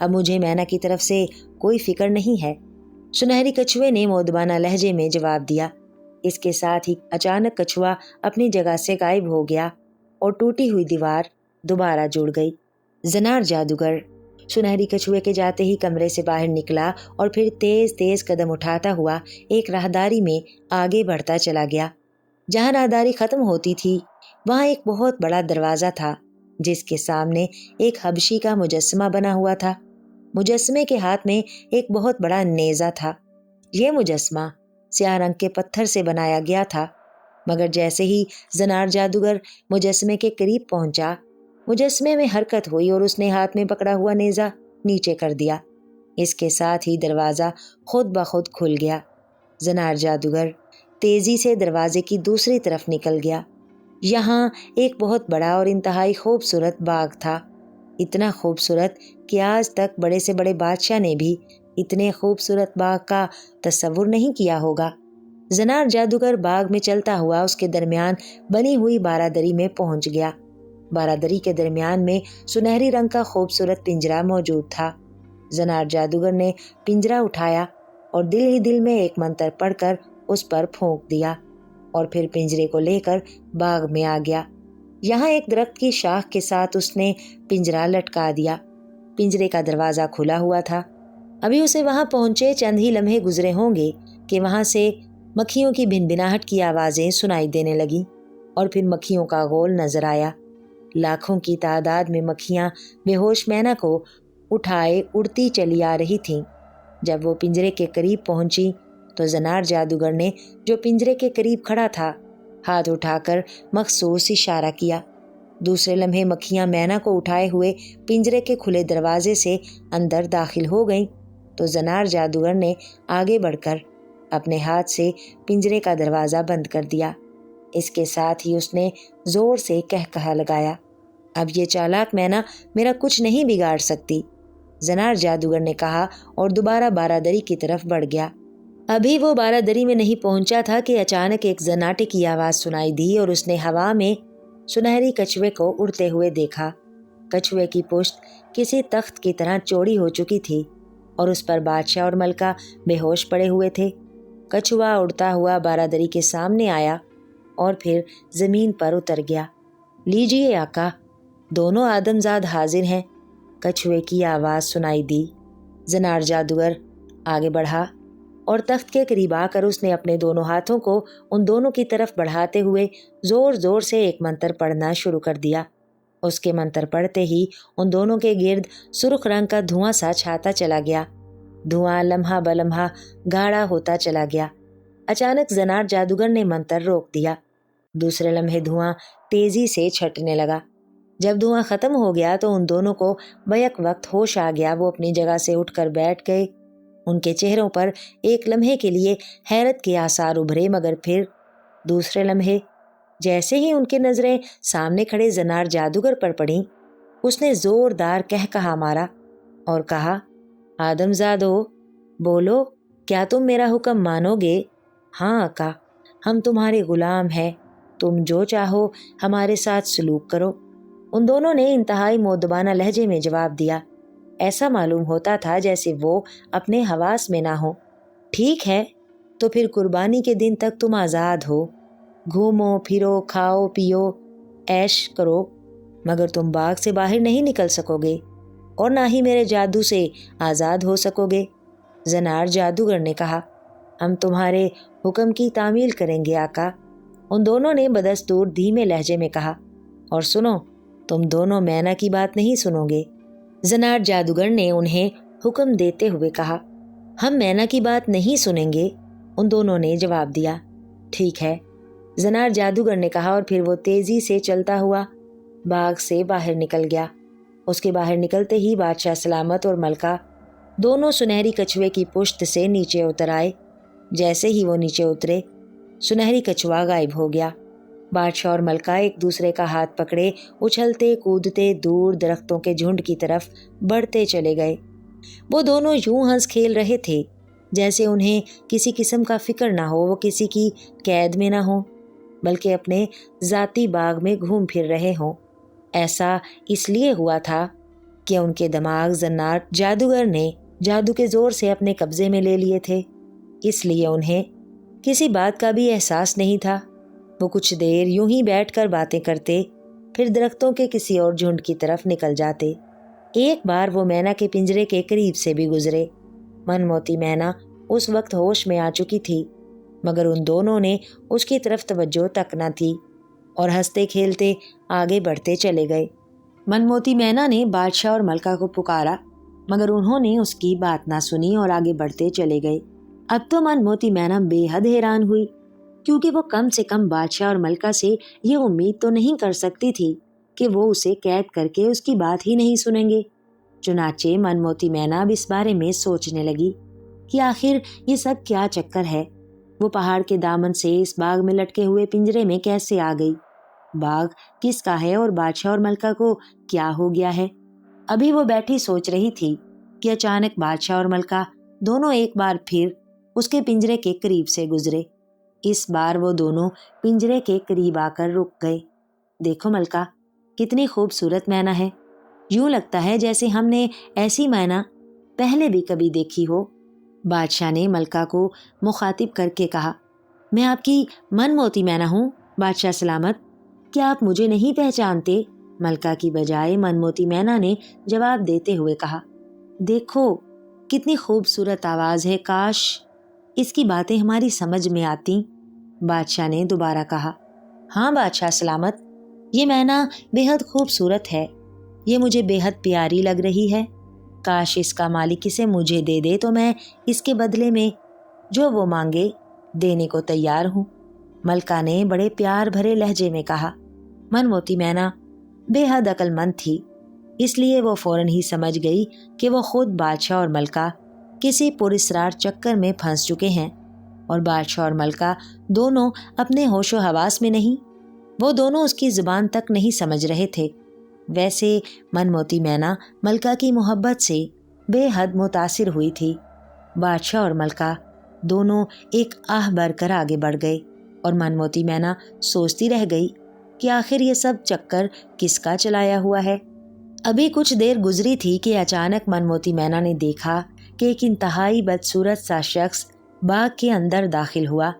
اب مجھے مینا کی طرف سے کوئی فکر نہیں ہے، سنہری کچھوے نے مودبانہ لہجے میں جواب دیا۔ اس کے ساتھ ہی اچانک کچھوا اپنی جگہ سے غائب ہو گیا اور ٹوٹی ہوئی دیوار دوبارہ جڑ گئی۔ زنار جادوگر سنہری کچھوے کے جاتے ہی کمرے سے باہر نکلا اور پھر تیز تیز قدم اٹھاتا ہوا ایک راہداری میں آگے بڑھتا چلا گیا۔ جہاں راہداری ختم ہوتی تھی وہاں ایک بہت بڑا دروازہ تھا جس کے سامنے ایک حبشی کا مجسمہ بنا ہوا تھا۔ مجسمے کے ہاتھ میں ایک بہت بڑا نیزہ تھا۔ یہ مجسمہ سیاہ رنگ کے پتھر سے بنایا گیا تھا، مگر جیسے ہی زنار جادوگر مجسمے کے قریب پہنچا، مجسمے میں حرکت ہوئی اور اس نے ہاتھ میں پکڑا ہوا نیزہ نیچے کر دیا۔ اس کے ساتھ ہی دروازہ خود بخود کھل گیا۔ زنار جادوگر تیزی سے دروازے کی دوسری طرف نکل گیا۔ یہاں ایک بہت بڑا اور انتہائی خوبصورت باغ تھا، اتنا خوبصورت کہ آج تک بڑے سے بڑے بادشاہ نے بھی اتنے خوبصورت باغ کا تصور نہیں کیا ہوگا۔ زنار جادوگر باغ میں چلتا ہوا اس کے درمیان بنی ہوئی بارادری میں پہنچ گیا۔ بارادری کے درمیان میں سنہری رنگ کا خوبصورت پنجرا موجود تھا۔ زنار جادوگر نے پنجرا اٹھایا اور دل ہی دل میں ایک منتر پڑھ کر اس پر پھونک دیا اور پھر پنجرے کو لے کر باغ میں آ گیا۔ یہاں ایک درخت کی شاخ کے ساتھ اس نے پنجرا لٹکا دیا۔ پنجرے کا دروازہ کھلا ہوا تھا۔ ابھی اسے وہاں پہنچے چند ہی لمحے گزرے ہوں گے کہ وہاں سے مکھیوں کی بھنبھناہٹ کی آوازیں سنائی دینے لگیں اور پھر مکھیوں کا غول نظر آیا۔ لاکھوں کی تعداد میں مکھیاں بے ہوش مینا کو اٹھائے اڑتی چلی آ رہی تھیں۔ جب وہ پنجرے کے قریب پہنچی تو زنار جادوگر نے جو پنجرے کے قریب کھڑا تھا ہاتھ اٹھا کر مخصوص اشارہ کیا۔ دوسرے لمحے مکھیاں مینا کو اٹھائے ہوئے پنجرے کے کھلے دروازے سے اندر داخل ہو گئیں تو زنار جادوگر نے آگے بڑھ کر اپنے ہاتھ سے پنجرے کا دروازہ بند کر دیا۔ اس کے ساتھ ہی اس نے زور سے کہا لگایا، اب یہ چالاک مینا میرا کچھ نہیں بگاڑ سکتی۔ زنار جادوگر نے کہا اور دوبارہ بارادری کی طرف بڑھ گیا۔ ابھی وہ بارادری میں نہیں پہنچا تھا کہ اچانک ایک زناٹے کی آواز سنائی دی اور اس نے ہوا میں سنہری کچھوے کو اڑتے ہوئے دیکھا۔ کچھوے کی پشت کسی تخت کی طرح چوڑی ہو چکی تھی اور اس پر بادشاہ اور ملکہ بے ہوش پڑے ہوئے تھے۔ کچھوا اڑتا ہوا بارادری کے سامنے آیا اور پھر زمین پر اتر گیا۔ لیجیے آقا، دونوں آدمزاد حاضر ہیں، کچھوے کی آواز سنائی دی۔ زنار جادوگر آگے بڑھا اور تخت کے قریب آ کر اس نے اپنے دونوں ہاتھوں کو ان دونوں کی طرف بڑھاتے ہوئے زور زور سے ایک منتر پڑھنا شروع کر دیا۔ اس کے منتر پڑھتے ہی ان دونوں کے گرد سرخ رنگ کا دھواں سا چھاتا چلا گیا۔ دھواں لمحہ بلمحہ گاڑھا ہوتا چلا گیا۔ اچانک زنار جادوگر نے منتر روک دیا۔ دوسرے لمحے دھواں تیزی سے چھٹنے لگا۔ جب دھواں ختم ہو گیا تو ان دونوں کو بیک وقت ہوش آ گیا۔ وہ اپنی جگہ سے اٹھ کر بیٹھ گئے۔ ان کے چہروں پر ایک لمحے کے لیے حیرت کے آثار ابھرے، مگر پھر دوسرے لمحے جیسے ہی ان کی نظریں سامنے کھڑے زنار جادوگر پر پڑیں، اس نے زوردار کہا مارا اور کہا، آدمزادو، بولو، کیا تم میرا حکم مانو گے؟ ہاں آقا، ہم تمہارے غلام ہیں، تم جو چاہو ہمارے ساتھ سلوک کرو۔ ان دونوں نے انتہائی مؤدبانہ لہجے میں جواب دیا۔ ایسا معلوم ہوتا تھا جیسے وہ اپنے حواس میں نہ ہو۔ ٹھیک ہے، تو پھر قربانی کے دن تک تم آزاد ہو، گھومو پھرو، کھاؤ پیو، عیش کرو، مگر تم باغ سے باہر نہیں نکل سکو گے اور نہ ہی میرے جادو سے آزاد ہو سکو گے۔ زنار جادوگر نے کہا، ہم تمہارے حکم کی تعمیل کریں گے آقا۔ ان دونوں نے بدستور دھیمے لہجے میں کہا، اور سنو، تم دونوں مینا کی بات نہیں سنو گے۔ زنار جادوگر نے انہیں حکم دیتے ہوئے کہا، ہم مینا کی بات نہیں سنیں گے۔ ان دونوں نے جواب دیا، ٹھیک ہے۔ زنار جادوگر نے کہا اور پھر وہ تیزی سے چلتا ہوا باغ سے باہر نکل گیا۔ اس کے باہر نکلتے ہی بادشاہ سلامت اور ملکہ دونوں سنہری کچھوے کی پشت سے نیچے اتر آئے۔ جیسے ہی وہ نیچے اترے، سنہری کچھوا غائب ہو گیا۔ بادشاہ اور ملکہ ایک دوسرے کا ہاتھ پکڑے اچھلتے کودتے دور درختوں کے جھنڈ کی طرف بڑھتے چلے گئے۔ وہ دونوں یوں ہنس کھیل رہے تھے جیسے انہیں کسی قسم کا فکر نہ ہو، وہ کسی کی قید میں نہ ہوں، بلکہ اپنے ذاتی باغ میں گھوم پھر رہے ہوں۔ ایسا اس لیے ہوا تھا کہ ان کے دماغ زنار جادوگر نے جادو کے زور سے اپنے قبضے میں لے لیے تھے، اس لیے انہیں کسی بات کا بھی احساس نہیں تھا۔ وہ کچھ دیر یوں ہی بیٹھ کر باتیں کرتے، پھر درختوں کے کسی اور جھنڈ کی طرف نکل جاتے۔ ایک بار وہ مینا کے پنجرے کے قریب سے بھی گزرے۔ من موتی مینا اس وقت ہوش میں آ چکی تھی، مگر ان دونوں نے اس کی طرف توجہ تک نہ تھی اور ہنستے کھیلتے آگے بڑھتے چلے گئے۔ من موتی مینا نے بادشاہ اور ملکہ کو پکارا، مگر انہوں نے اس کی بات نہ سنی اور آگے بڑھتے چلے گئے۔ اب تو من موتی مینا بے حد حیران ہوئی، کیونکہ وہ کم سے کم بادشاہ اور ملکہ سے یہ امید تو نہیں کر سکتی تھی کہ وہ اسے قید کر کے اس کی بات ہی نہیں سنیں گے۔ چنانچہ من موتی مینا اب اس بارے میں سوچنے لگی کہ آخر یہ سب کیا چکر ہے۔ وہ پہاڑ کے دامن سے اس باغ میں لٹکے ہوئے پنجرے میں کیسے آ گئی؟ باغ کس کا ہے اور بادشاہ اور ملکہ کو کیا ہو گیا ہے؟ ابھی وہ بیٹھی سوچ رہی تھی کہ اچانک بادشاہ اور ملکہ دونوں ایک بار پھر اس کے پنجرے کے قریب سے گزرے۔ اس بار وہ دونوں پنجرے کے قریب آ کر رک گئے۔ دیکھو ملکہ، کتنی خوبصورت مینا ہے، یوں لگتا ہے جیسے ہم نے ایسی مینا پہلے بھی کبھی دیکھی ہو۔ بادشاہ نے ملکہ کو مخاطب کر کے کہا، میں آپ کی من موتی مینا ہوں، بادشاہ سلامت، کیا آپ مجھے نہیں پہچانتے؟ ملکہ کی بجائے من موتی مینا نے جواب دیتے ہوئے کہا، دیکھو کتنی خوبصورت آواز ہے، کاش اس کی باتیں ہماری سمجھ میں آتی۔ بادشاہ نے دوبارہ کہا، ہاں بادشاہ سلامت، یہ مینا بے حد خوبصورت ہے، یہ مجھے بے حد پیاری لگ رہی ہے، کاش اس کا مالک اسے مجھے دے دے تو میں اس کے بدلے میں جو وہ مانگے دینے کو تیار ہوں۔ ملکہ نے بڑے پیار بھرے لہجے میں کہا۔ من موتی مینا بے حد عقل مند تھی، اس لیے وہ فوراً ہی سمجھ گئی کہ وہ خود بادشاہ اور ملکہ کسی پراسرار چکر میں پھنس چکے ہیں، اور بادشاہ اور ملکہ دونوں اپنے ہوش و حواس میں نہیں، وہ دونوں اس کی زبان تک نہیں سمجھ رہے تھے۔ ویسے من موتی مینا ملکہ کی محبت سے بے حد متاثر ہوئی تھی۔ بادشاہ اور ملکہ دونوں ایک آہ بھر کر آگے بڑھ گئے، اور من موتی مینا سوچتی رہ گئی کہ آخر یہ سب چکر کس کا چلایا ہوا ہے۔ ابھی کچھ دیر گزری تھی کہ اچانک من موتی مینا نے دیکھا کہ ایک انتہائی بدصورت سا شخص باغ کے اندر داخل ہوا۔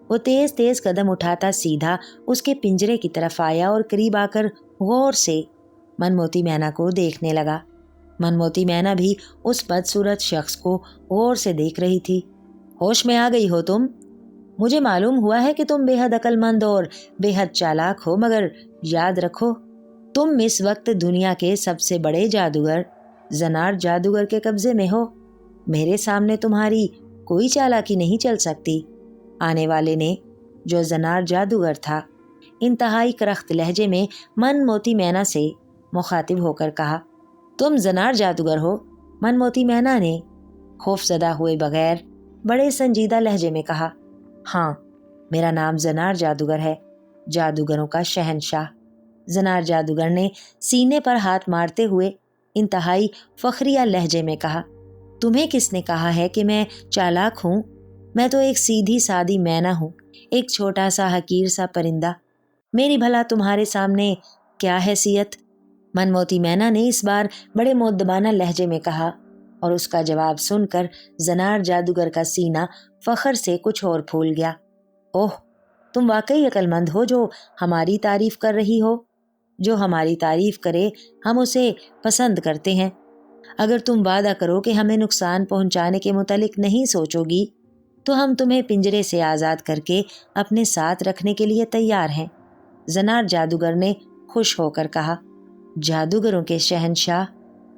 وہ تیز تیز قدم اٹھاتا سیدھا اس کے پنجرے کی طرف آیا اور قریب آ کر غور سے من موتی مینا کو دیکھنے لگا۔ من موتی مینا بھی اس بدصورت شخص کو غور سے دیکھ رہی تھی۔ ہوش میں آ گئی ہو تم؟ مجھے معلوم ہوا ہے کہ تم بے حد عقل مند اور بے حد چالاک ہو، مگر یاد رکھو تم اس وقت دنیا کے سب سے بڑے جادوگر زنار جادوگر کے قبضے میں ہو۔ میرے سامنے تمہاری کوئی چالاکی نہیں چل سکتی۔ آنے والے نے، جو زنار جادوگر تھا، انتہائی کرخت لہجے میں من موتی مینا سے مخاطب ہو کر کہا، تم زنار جادوگر ہو؟ من موتی مینا نے خوف زدہ ہوئے بغیر بڑے سنجیدہ لہجے میں کہا، ہاں، میرا نام زنار جادوگر ہے، جادوگروں کا شہنشاہ۔ زنار جادوگر نے سینے پر ہاتھ مارتے ہوئے انتہائی فخریہ لہجے میں کہا، تمہیں کس نے کہا ہے کہ میں چالاک ہوں؟ میں تو ایک سیدھی سادی مینا ہوں، ایک چھوٹا سا حقیر سا پرندہ، میری بھلا تمہارے سامنے کیا حیثیت؟ من موتی مینا نے اس بار بڑے مؤدبانہ لہجے میں کہا، اور اس کا جواب سن کر زنار جادوگر کا سینہ فخر سے کچھ اور پھول گیا۔ اوہ، تم واقعی عقل مند ہو جو ہماری تعریف کر رہی ہو۔ جو ہماری تعریف کرے ہم اسے پسند کرتے ہیں۔ اگر تم وعدہ کرو کہ ہمیں نقصان پہنچانے کے متعلق نہیں سوچو گی تو ہم تمہیں پنجرے سے آزاد کر کے اپنے ساتھ رکھنے کے لیے تیار ہیں۔ زنار جادوگر نے خوش ہو کر کہا، جادوگروں کے شہنشاہ،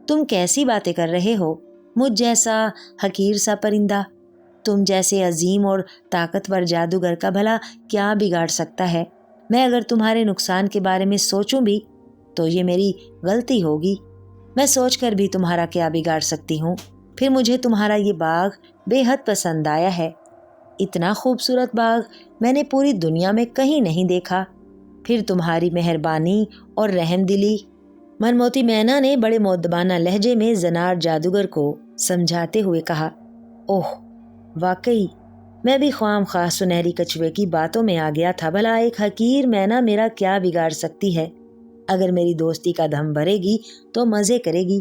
تم کیسی باتیں کر رہے ہو؟ مجھ جیسا حقیر سا پرندہ تم جیسے عظیم اور طاقتور جادوگر کا بھلا کیا بگاڑ سکتا ہے؟ میں اگر تمہارے نقصان کے بارے میں سوچوں بھی تو یہ میری غلطی ہوگی۔ میں سوچ کر بھی تمہارا کیا بگاڑ سکتی ہوں؟ پھر مجھے تمہارا یہ باغ بے حد پسند آیا ہے۔ اتنا خوبصورت باغ میں نے پوری دنیا میں کہیں نہیں دیکھا۔ پھر تمہاری مہربانی اور رحم دلی۔ من موتی مینا نے بڑے مؤدبانہ لہجے میں زنار جادوگر کو سمجھاتے ہوئے کہا، اوہ، واقعی میں بھی خواہ مخواہ سنہری کچھوے کی باتوں میں آ گیا تھا، بھلا ایک حقیر مینا میرا کیا بگاڑ سکتی ہے؟ اگر میری دوستی کا دم بھرے گی تو مزے کرے گی،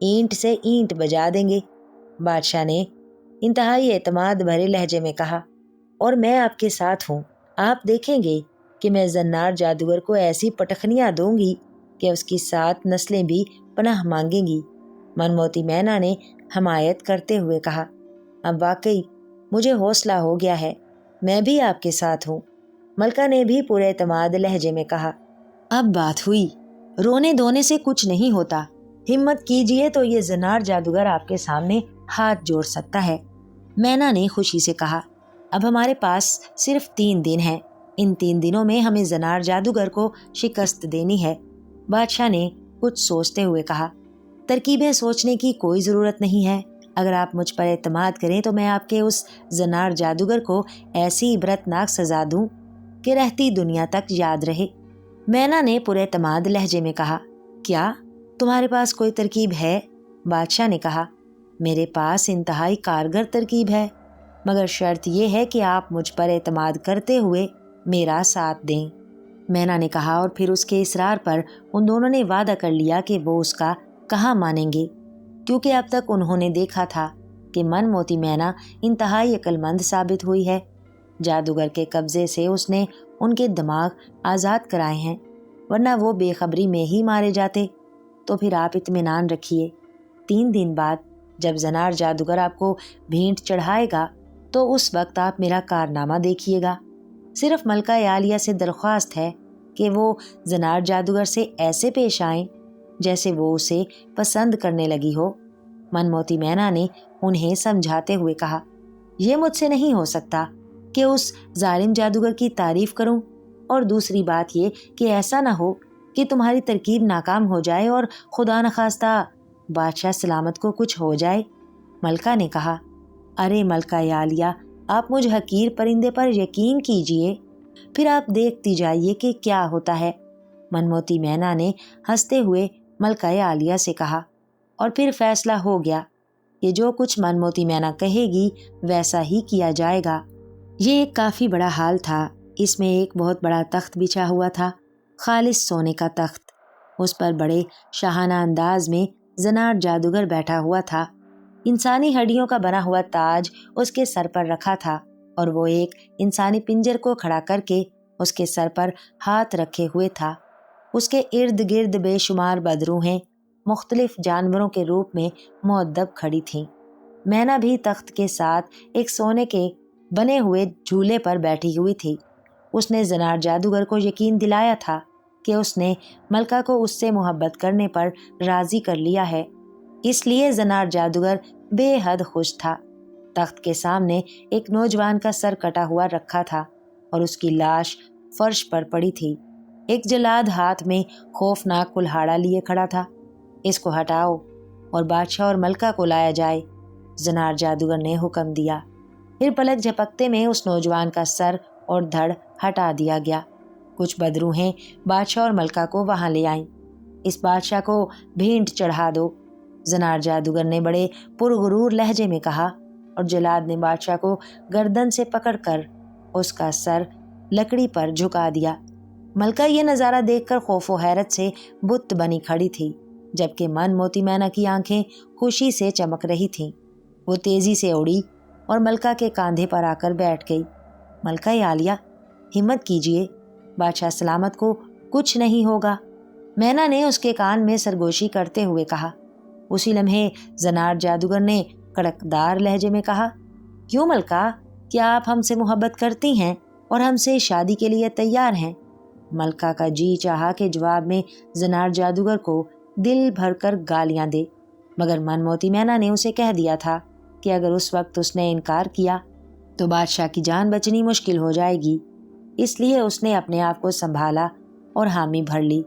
اینٹ سے اینٹ بجا دیں گے۔ بادشاہ نے انتہائی اعتماد بھرے لہجے میں کہا، اور میں آپ کے ساتھ ہوں۔ آپ دیکھیں گے کہ میں زنار جادوگر کو ایسی پٹخنیاں دوں گی کہ اس کی 7 نسلیں بھی پناہ مانگیں گی۔ منموتی مینا نے حمایت کرتے ہوئے کہا، اب واقعی مجھے حوصلہ ہو گیا ہے، میں بھی آپ کے ساتھ ہوں۔ ملکہ نے بھی پورے اعتماد لہجے میں کہا، اب بات ہوئی، رونے دھونے سے کچھ نہیں ہوتا، ہمت کیجئے تو یہ زنار جادوگر آپ کے سامنے ہاتھ جوڑ سکتا ہے۔ مینا نے خوشی سے کہا، اب ہمارے پاس صرف 3 دن ہیں، ان 3 دنوں میں ہمیں زنار جادوگر کو شکست دینی ہے۔ بادشاہ نے کچھ سوچتے ہوئے کہا، ترکیبیں سوچنے کی کوئی ضرورت نہیں ہے، اگر آپ مجھ پر اعتماد کریں تو میں آپ کے اس زنار جادوگر کو ایسی عبرتناک سزا دوں کہ رہتی دنیا تک یاد رہے۔ مینا نے پورے اعتماد لہجے میں کہا، کیا تمہارے پاس کوئی ترکیب ہے؟ بادشاہ نے کہا، میرے پاس انتہائی کارگر ترکیب ہے، مگر شرط یہ ہے کہ آپ مجھ پر اعتماد کرتے ہوئے میرا ساتھ دیں۔ مینا نے کہا، اور پھر اس کے اصرار پر ان دونوں نے وعدہ کر لیا کہ وہ اس کا کہاں مانیں گے، کیونکہ اب تک انہوں نے دیکھا تھا کہ منموتی مینا انتہائی عقل مند ثابت ہوئی ہے۔ جادوگر کے قبضے سے اس نے ان کے دماغ آزاد کرائے ہیں، ورنہ وہ بے خبری میں ہی مارے جاتے۔ تو پھر آپ اطمینان رکھیے، 3 دن بعد جب زنار جادوگر آپ کو بھینٹ چڑھائے گا تو اس وقت آپ میرا کارنامہ دیکھیے گا۔ صرف ملکہ عالیہ سے درخواست ہے کہ وہ زنار جادوگر سے ایسے پیش آئیں جیسے وہ اسے پسند کرنے لگی ہو۔ منموتی مینا نے انہیں سمجھاتے ہوئے کہا، یہ مجھ سے نہیں ہو سکتا کہ اس ظالم جادوگر کی تعریف کروں، اور دوسری بات یہ کہ ایسا نہ ہو کہ تمہاری ترکیب ناکام ہو جائے اور خدا نخواستہ بادشاہ سلامت کو کچھ ہو جائے۔ ملکہ نے کہا، ارے ملکہ عالیہ، آپ مجھ حقیر پرندے پر یقین کیجئے، پھر آپ دیکھتی جائیے کہ کیا ہوتا ہے۔ منموتی مینا نے ہنستے ہوئے ملکہ عالیہ سے کہا، اور پھر فیصلہ ہو گیا کہ جو کچھ منموتی مینا کہے گی ویسا ہی کیا جائے گا۔ یہ ایک کافی بڑا ہال تھا، اس میں ایک بہت بڑا تخت بچھا ہوا تھا، خالص سونے کا تخت۔ اس پر بڑے شاہانہ انداز میں زنار جادوگر بیٹھا ہوا تھا، انسانی ہڈیوں کا بنا ہوا تاج اس کے سر پر رکھا تھا، اور وہ ایک انسانی پنجر کو کھڑا کر کے اس کے سر پر ہاتھ رکھے ہوئے تھا۔ اس کے ارد گرد بے شمار بدروحیں مختلف جانوروں کے روپ میں مؤدب کھڑی تھیں۔ مینا بھی تخت کے ساتھ ایک سونے کے بنے ہوئے جھولے پر بیٹھی ہوئی تھی۔ اس نے زنار جادوگر کو یقین دلایا تھا کہ اس نے ملکہ کو اس سے محبت کرنے پر راضی کر لیا ہے، اس لیے زنار جادوگر بے حد خوش تھا۔ تخت کے سامنے ایک نوجوان کا سر کٹا ہوا رکھا تھا اور اس کی لاش فرش پر پڑی تھی۔ ایک جلاد ہاتھ میں خوفناک کلہاڑا لیے کھڑا تھا۔ اس کو ہٹاؤ اور بادشاہ اور ملکہ کو لایا جائے، زنار جادوگر نے حکم دیا۔ پھر پلک جھپکتے میں اس نوجوان کا سر اور دھڑ ہٹا دیا گیا۔ کچھ بدروحیں بادشاہ اور ملکہ کو وہاں لے آئیں۔ اس بادشاہ کو بھینٹ چڑھا دو، زنار جادوگر نے بڑے پرغرور لہجے میں کہا، اور جلاد نے بادشاہ کو گردن سے پکڑ کر اس کا سر لکڑی پر جھکا دیا۔ ملکہ یہ نظارہ دیکھ کر خوف و حیرت سے بت بنی کھڑی تھی، جبکہ منموتی مینا کی آنکھیں خوشی سے چمک رہی تھیں۔ وہ تیزی سے اڑی اور ملکہ کے کاندھے پر آ کر بیٹھ گئی۔ ملکہ عالیہ، ہمت کیجئے، بادشاہ سلامت کو کچھ نہیں ہوگا، مینا نے اس کے کان میں سرگوشی کرتے ہوئے کہا۔ اسی لمحے زنار جادوگر نے کڑکدار لہجے میں کہا، کیوں ملکہ، کیا آپ ہم سے محبت کرتی ہیں اور ہم سے شادی کے لیے تیار ہیں؟ ملکہ کا جی چاہا کہ جواب میں زنار جادوگر کو دل بھر کر گالیاں دے، مگر منموتی مینا نے اسے کہہ دیا تھا کہ اگر اس وقت اس نے انکار کیا تو بادشاہ کی جان بچنی مشکل ہو جائے گی۔ اس لیے اس نے اپنے آپ کو سنبھالا اور حامی بھر لی،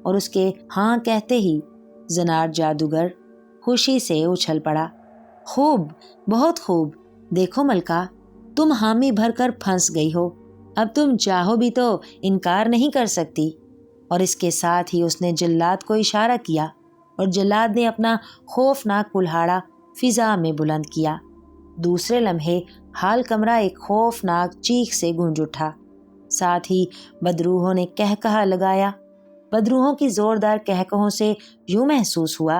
اور اس کے ہاں کہتے ہی زنار جادوگر خوشی سے اچھل پڑا۔ خوب، بہت خوب، دیکھو ملکہ، تم حامی بھر کر پھنس گئی ہو، اب تم چاہو بھی تو انکار نہیں کر سکتی۔ اور اس کے ساتھ ہی اس نے جلاد کو اشارہ کیا، اور جلاد نے اپنا خوفناک کلہاڑا فضا میں بلند کیا۔ دوسرے لمحے ہال کمرہ ایک خوفناک چیخ سے گونج اٹھا، ساتھ ہی بدروحوں نے کہکہا لگایا۔ بدروحوں کی زوردار کہکہوں سے یوں محسوس ہوا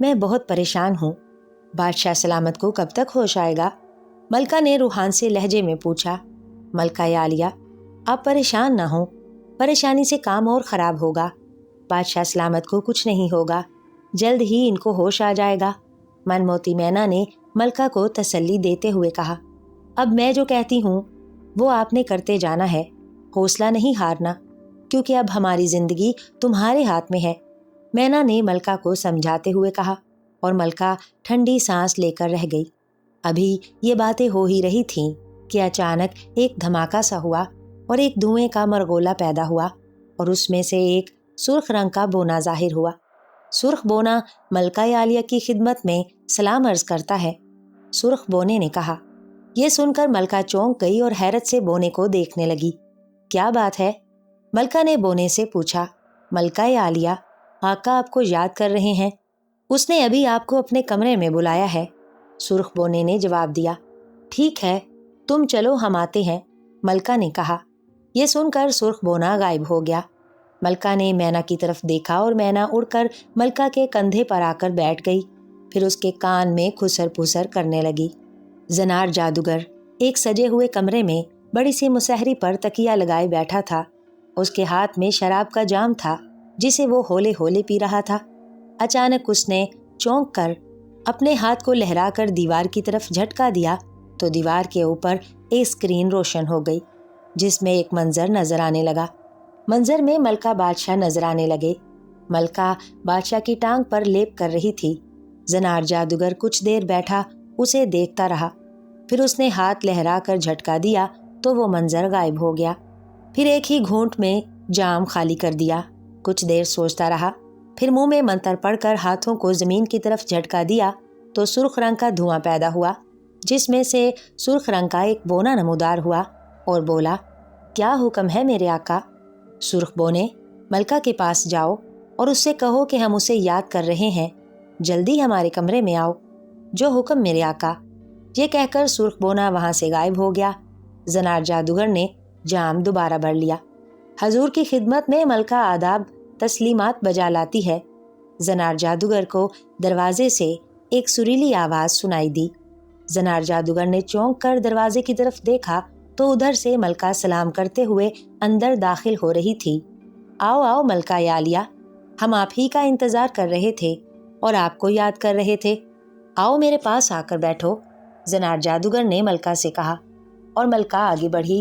میں بہت پریشان ہوں۔ بادشاہ سلامت کو کب تک ہوش آئے گا؟ ملکہ نے روحان سے لہجے میں پوچھا۔ ملکہ عالیہ، آپ پریشان نہ ہوں، پریشانی سے کام اور خراب ہوگا۔ بادشاہ سلامت کو کچھ نہیں ہوگا، جلد ہی ان کو ہوش آ جائے گا۔ من موتی مینا نے ملکہ کو تسلی دیتے ہوئے کہا۔ اب میں جو کہتی ہوں وہ آپ نے کرتے جانا ہے، حوصلہ نہیں ہارنا، کیونکہ اب ہماری زندگی تمہارے ہاتھ میں ہے، مینا نے ملکہ کو سمجھاتے ہوئے کہا، اور ملکہ ٹھنڈی سانس لے کر رہ گئی۔ ابھی یہ باتیں ہو ہی رہی تھیں کہ اچانک ایک دھماکہ سا ہوا اور ایک دھوئیں کا مرغولا پیدا ہوا اور اس میں سے ایک سرخ رنگ کا بونا ظاہر ہوا۔ سرخ بونا ملکہ عالیہ کی خدمت میں سلام عرض کرتا ہے، سرخ بونے نے کہا۔ یہ سن کر ملکہ چونک گئی اور حیرت سے بونے کو دیکھنے لگی۔ کیا بات ہے؟ ملکہ نے بونے سے پوچھا۔ ملکہ عالیہ، آقا آپ کو یاد کر رہے ہیں، اس نے ابھی آپ کو اپنے کمرے میں بلایا ہے، سرخ بونے نے جواب دیا۔ ٹھیک ہے، تم چلو ہم آتے ہیں، ملکہ نے کہا۔ یہ سن کر سرخ بونا غائب ہو گیا۔ ملکہ نے مینا کی طرف دیکھا اور مینا اڑ کر ملکہ کے کندھے پر آ کر بیٹھ گئی، پھر اس کے کان میں کھسر پھسر کرنے لگی۔ زنار جادوگر ایک سجے ہوئے کمرے میں بڑی سی مسہری پر تکیہ لگائے بیٹھا تھا۔ اس کے ہاتھ میں شراب کا جام تھا جسے وہ ہولے ہولے پی رہا تھا۔ اچانک اس نے چونک کر اپنے ہاتھ کو لہرا کر دیوار کی طرف جھٹکا دیا تو دیوار کے اوپر ایک اسکرین روشن ہو گئی جس میں ایک منظر نظر آنے لگا۔ منظر میں ملکہ بادشاہ نظر آنے لگے۔ ملکہ بادشاہ کی ٹانگ پر لیپ کر رہی تھی۔ زنار جادوگر کچھ دیر بیٹھا اسے دیکھتا رہا، پھر اس نے ہاتھ لہرا کر جھٹکا دیا تو وہ منظر غائب ہو گیا۔ پھر ایک ہی گھونٹ میں جام خالی کر دیا۔ کچھ دیر سوچتا رہا، پھر منہ میں منتر پڑھ کر ہاتھوں کو زمین کی طرف جھٹکا دیا تو سرخ رنگ کا دھواں پیدا ہوا جس میں سے سرخ رنگ کا ایک بونا نمودار ہوا اور بولا، کیا حکم ہے میرے آقا؟ سرخ بونے، ملکہ کے پاس جاؤ اور اس سے کہو کہ ہم اسے یاد کر رہے ہیں، جلدی ہمارے کمرے میں آؤ، جو حکم میرے آقا۔ یہ کہہ کر سرخ بونا وہاں سے غائب ہو گیا۔ زنار جادوگر نے جام دوبارہ بھر لیا۔ حضور کی خدمت میں ملکہ آداب تسلیمات بجا لاتی ہے۔ زنار جادوگر کو دروازے سے ایک سریلی آواز سنائی دی۔ زنار جادوگر نے چونک کر دروازے کی طرف دیکھا تو ادھر سے ملکہ سلام کرتے ہوئے اندر داخل ہو رہی تھی۔ آؤ آؤ ملکہ عالیہ، ہم آپ ہی کا انتظار کر رہے تھے اور آپ کو یاد کر رہے تھے، آؤ میرے پاس آ کر بیٹھو، زنار جادوگر نے ملکہ سے کہا، اور ملکہ آگے بڑھی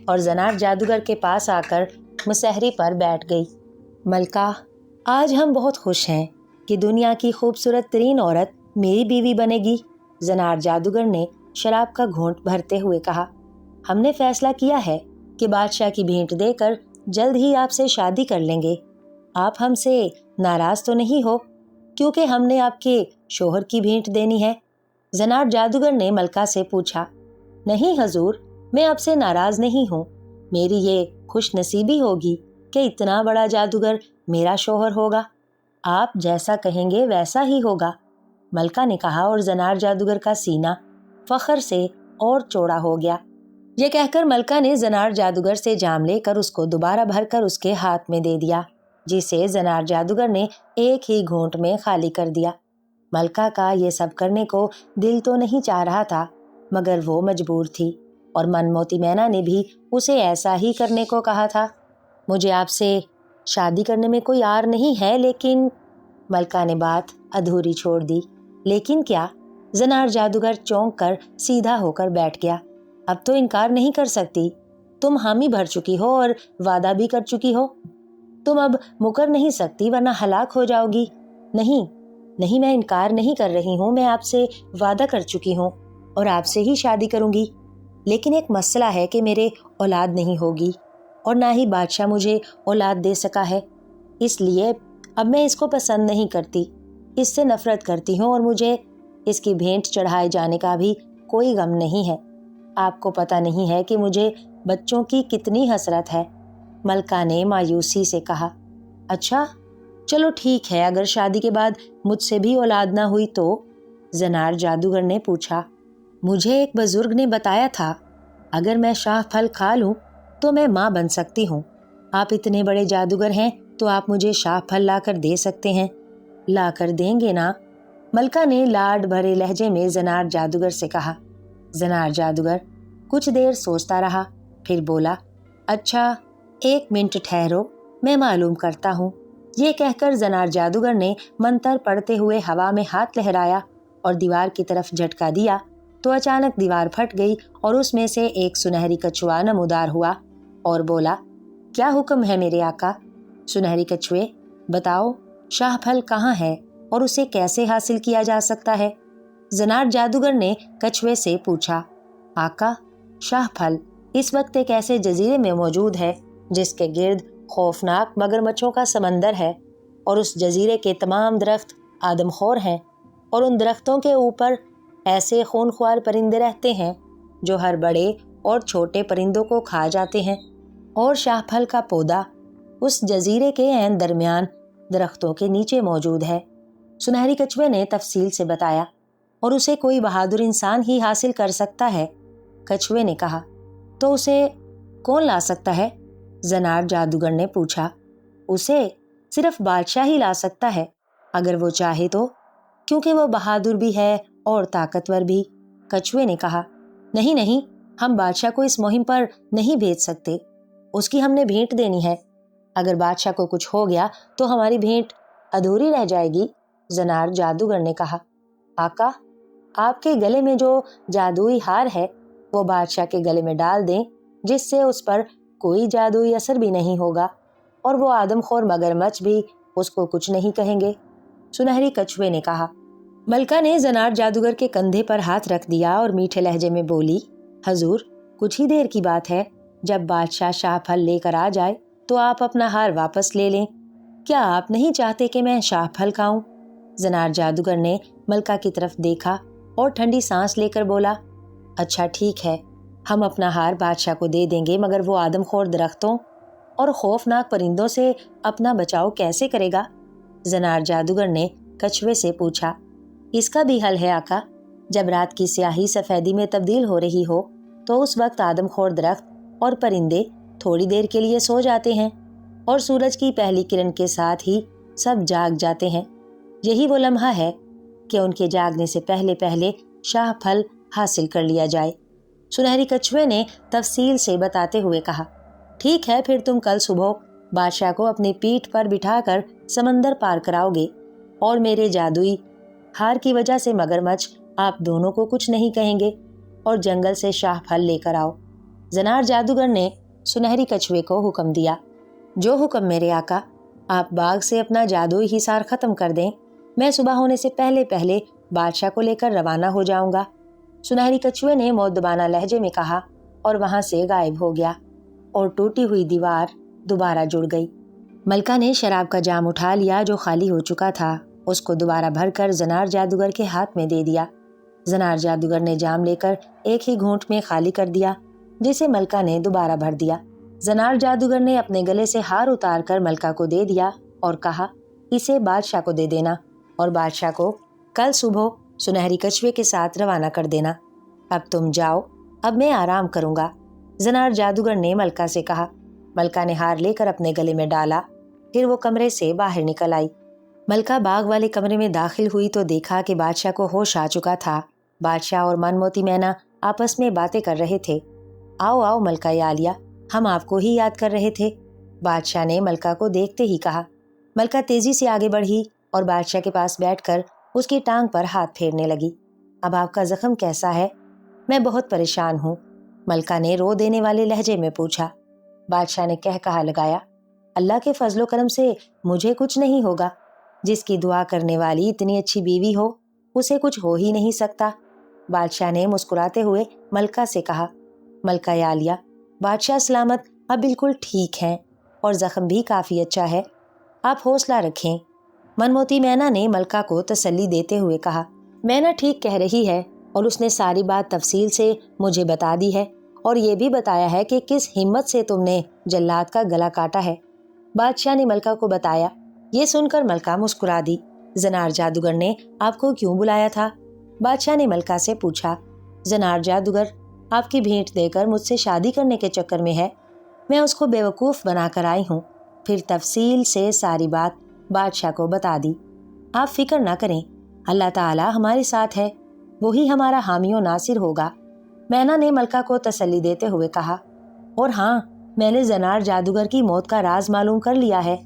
اور زنار جادوگر کے پاس آ کر مسہری پر بیٹھ گئی۔ ملکہ، آج ہم بہت خوش ہیں کہ دنیا کی خوبصورت ترین عورت میری بیوی بنے گی، زنار جادوگر نے شراب کا گھونٹ بھرتے ہوئے کہا۔ ہم نے فیصلہ کیا ہے کہ بادشاہ کی بھیٹ دے کر جلد ہی آپ سے شادی کر لیں گے۔ آپ ہم سے ناراض تو نہیں ہو کیونکہ ہم نے آپ کے شوہر کی بھیٹ دینی ہے؟ زنار جادوگر نے ملکہ سے پوچھا۔ نہیں حضور، میں آپ سے ناراض نہیں ہوں، میری یہ خوش نصیبی ہوگی کہ اتنا بڑا جادوگر میرا شوہر ہوگا، آپ جیسا کہیں گے ویسا ہی ہوگا، ملکہ نے کہا، اور زنار جادوگر کا سینہ فخر سے اور چوڑا ہو گیا۔ یہ کہہ کر ملکہ نے زنار جادوگر سے جام لے کر اس کو دوبارہ بھر کر اس کے ہاتھ میں دے دیا، جسے زنار جادوگر نے ایک ہی گھونٹ میں خالی کر دیا۔ ملکہ کا یہ سب کرنے کو دل تو نہیں چاہ رہا تھا مگر وہ مجبور تھی، اور من موتی مینا نے بھی اسے ایسا ہی کرنے کو کہا تھا۔ مجھے آپ سے شادی کرنے میں کوئی آر نہیں ہے، لیکن ملکہ نے بات ادھوری چھوڑ دی۔ لیکن کیا؟ زنار جادوگر چونک کر سیدھا ہو کر بیٹھ گیا۔ اب تو انکار نہیں کر سکتی، تم حامی بھر چکی ہو اور وعدہ بھی کر چکی ہو، تم اب مکر نہیں سکتی ورنہ ہلاک ہو جاؤ گی۔ نہیں، میں انکار نہیں کر رہی ہوں، میں آپ سے وعدہ کر چکی ہوں اور آپ سے ہی شادی کروں گی، لیکن ایک مسئلہ ہے کہ میرے اولاد نہیں ہوگی اور نہ ہی بادشاہ مجھے اولاد دے سکا ہے، اس لیے اب میں اس کو پسند نہیں کرتی، اس سے نفرت کرتی ہوں اور مجھے اس کی بھیٹ چڑھائے جانے کا بھی کوئی غم نہیں ہے۔ آپ کو پتہ نہیں ہے کہ مجھے بچوں کی کتنی حسرت ہے، ملکہ نے مایوسی سے کہا۔ اچھا چلو ٹھیک ہے، اگر شادی کے بعد مجھ سے بھی اولاد نہ ہوئی تو؟ زنار جادوگر نے پوچھا۔ مجھے ایک بزرگ نے بتایا تھا اگر میں شاہ پھل کھا لوں تو میں ماں بن سکتی ہوں۔ آپ اتنے بڑے جادوگر ہیں تو آپ مجھے شاہ پھل لا کر دے سکتے ہیں، لا کر دیں گے نا؟ ملکہ نے لاڈ بھرے لہجے میں زنار جادوگر سے کہا۔ زنار جادوگر کچھ دیر سوچتا رہا، پھر بولا، اچھا 1 منٹ ٹھہرو، میں معلوم کرتا ہوں۔ یہ کہہ کر زنار جادوگر نے منتر پڑھتے ہوئے ہوا میں ہاتھ لہرایا اور دیوار کی طرف جھٹکا دیا تو اچانک دیوار پھٹ گئی اور اس میں سے ایک سنہری کچھوا نمودار ہوا اور بولا، کیا حکم ہے میرے آقا؟ سنہری کچھوے، بتاؤ شاہ پھل کہاں ہے اور اسے کیسے حاصل کیا جا سکتا ہے؟ زنار جادوگر نے کچھوے سے پوچھا۔ آقا، شاہ پھل اس وقت ایک ایسے جزیرے میں موجود ہے جس کے گرد خوفناک مگرمچھوں کا سمندر ہے، اور اس جزیرے کے تمام درخت آدم خور ہیں، اور ان درختوں کے اوپر ایسے خونخوار پرندے رہتے ہیں جو ہر بڑے اور چھوٹے پرندوں کو کھا جاتے ہیں، اور شاہ پھل کا پودا اس جزیرے کے عین درمیان درختوں کے نیچے موجود ہے۔ سنہری کچھوے نے تفصیل سے بتایا، اور اسے کوئی بہادر انسان ہی حاصل کر سکتا ہے۔ کچھوے نے کہا، تو اسے کون لا سکتا ہے؟ زنار جادوگر نے پوچھا۔ اسے صرف بادشاہ ہی لا سکتا ہے، اگر وہ چاہے تو، کیونکہ وہ بہادر بھی ہے اور طاقتور بھی۔ کچھوے نے کہا، نہیں نہیں، ہم بادشاہ کو اس مہم پر نہیں بھیج سکتے، اس کی ہم نے بھیٹ دینی ہے۔ اگر بادشاہ کو کچھ ہو گیا تو ہماری بھیٹ ادھوری رہ جائے گی۔ زنار جادوگر نے کہا، آقا، آپ کے گلے میں جو جادوئی ہار ہے وہ بادشاہ کے گلے میں ڈال دیں، جس سے اس پر کوئی جادوئی اثر بھی نہیں ہوگا، اور وہ آدم خور مگرمچھ بھی اس کو کچھ نہیں کہیں گے۔ سنہری کچھوے نے کہا۔ ملکہ نے زنار جادوگر کے کندھے پر ہاتھ رکھ دیا اور میٹھے لہجے میں بولی، حضور، کچھ ہی دیر کی بات ہے، جب بادشاہ شاہ پھل لے کر آ جائے تو آپ اپنا ہار واپس لے لیں۔ کیا آپ نہیں چاہتے کہ میں شاہ پھل کھاؤں؟ زنار جادوگر نے ملکہ کی طرف دیکھا اور ٹھنڈی سانس لے کر بولا، اچھا ٹھیک ہے، ہم اپنا ہار بادشاہ کو دے دیں گے، مگر وہ آدم خور درختوں اور خوفناک پرندوں سے اپنا بچاؤ کیسے کرے گا؟ زنار جادوگر نے کچھوے سے پوچھا۔ اس کا بھی حل ہے آقا، جب رات کی سیاہی سفیدی میں تبدیل ہو رہی ہو تو اس وقت آدم خور درخت اور پرندے تھوڑی دیر کے لیے سو جاتے ہیں، اور سورج کی پہلی کرن کے ساتھ ہی سب جاگ جاتے ہیں۔ یہی وہ لمحہ ہے کہ ان کے جاگنے سے پہلے پہلے شاہ پھل حاصل کر لیا جائے۔ سنہری کچھوے نے تفصیل سے بتاتے ہوئے کہا، ٹھیک ہے، پھر تم کل صبح بادشاہ کو اپنی پیٹھ پر بٹھا کر سمندر پار کراؤ گے، اور میرے جادوئی ہار کی وجہ سے مگرمچھ آپ دونوں کو کچھ نہیں کہیں گے، اور جنگل سے شاہ پھل لے کر آؤ۔ زنار جادوگر نے سنہری کچھوے کو حکم دیا۔ جو حکم میرے آقا، آپ باغ سے اپنا جادوئی حصار ختم کر دیں، میں صبح ہونے سے پہلے پہلے بادشاہ کو لے کر روانہ ہو جاؤں گا۔ سنہری کچھوے نے مؤدبانہ لہجے میں کہا اور وہاں سے غائب ہو گیا، اور ٹوٹی ہوئی دیوار دوبارہ جڑ گئی۔ ملکہ نے شراب کا جام اٹھا لیا جو خالی ہو چکا تھا، اس کو دوبارہ بھر کر زنار جادوگر کے ہاتھ میں دے دیا۔ زنار جادوگر نے جام لے کر ایک ہی گھونٹ میں خالی کر دیا، جسے ملکہ نے دوبارہ بھر دیا۔ زنار جادوگر نے اپنے گلے سے ہار اتار کر ملکہ کو دے دیا اور کہا، اسے بادشاہ کو دے دینا، اور بادشاہ کو کل صبح سنہری کچھوے کے ساتھ روانہ کر دینا۔ اب تم جاؤ، اب میں آرام کروں گا۔ زنار جادوگر نے ملکہ سے کہا۔ ملکہ نے ہار لے کر اپنے گلے میں ڈالا، پھر وہ کمرے سے باہر نکل آئی۔ ملکہ باغ والے کمرے میں داخل ہوئی تو دیکھا کہ بادشاہ کو ہوش آ چکا تھا۔ بادشاہ اور من موتی مینا آپس میں باتیں کر رہے تھے۔ آؤ آؤ ملکہ عالیہ، ہم آپ کو ہی یاد کر رہے تھے، بادشاہ نے ملکہ کو دیکھتے ہی کہا۔ ملکہ تیزی سے آگے بڑھی اور بادشاہ کے پاس بیٹھ کر اس کی ٹانگ پر ہاتھ پھیرنے لگی۔ اب آپ کا زخم کیسا ہے؟ میں بہت پریشان ہوں، ملکہ نے رو دینے والے لہجے میں پوچھا۔ بادشاہ نے کہا لگایا، اللہ کے فضل و کرم سے مجھے کچھ نہیں ہوگا، جس کی دعا کرنے والی اتنی اچھی بیوی ہو اسے کچھ ہو ہی نہیں سکتا۔ بادشاہ نے مسکراتے ہوئے ملکہ سے کہا۔ ملکہ عالیہ، بادشاہ سلامت اب بالکل ٹھیک ہیں، اور زخم بھی کافی اچھا ہے، آپ حوصلہ رکھیں۔ من موتی مینا نے ملکہ کو تسلی دیتے ہوئے کہا۔ مینا ٹھیک کہہ رہی ہے، اور اس نے ساری بات تفصیل سے مجھے بتا دی ہے، اور یہ بھی بتایا ہے کہ کس ہمت سے تم نے جلاد کا گلا کاٹا ہے۔ بادشاہ نے ملکہ کو بتایا۔ یہ سن کر ملکہ مسکرا دی۔ زنار جادوگر نے آپ کو کیوں بلایا تھا؟ بادشاہ نے ملکہ سے پوچھا۔ زنار جادوگر آپ کی بھیٹ دے کر مجھ سے شادی کرنے کے چکر میں ہے، میں اس کو بیوقوف بنا کر آئی ہوں۔ پھر تفصیل سے ساری بات بادشاہ کو بتا دی۔ آپ فکر نہ کریں، اللہ تعالیٰ ہمارے ساتھ ہے، وہی ہمارا حامی و ناصر ہوگا۔ مینا نے ملکہ کو تسلی دیتے ہوئے کہا، اور ہاں، میں نے زنار جادوگر کی موت کا راز معلوم کر لیا ہے۔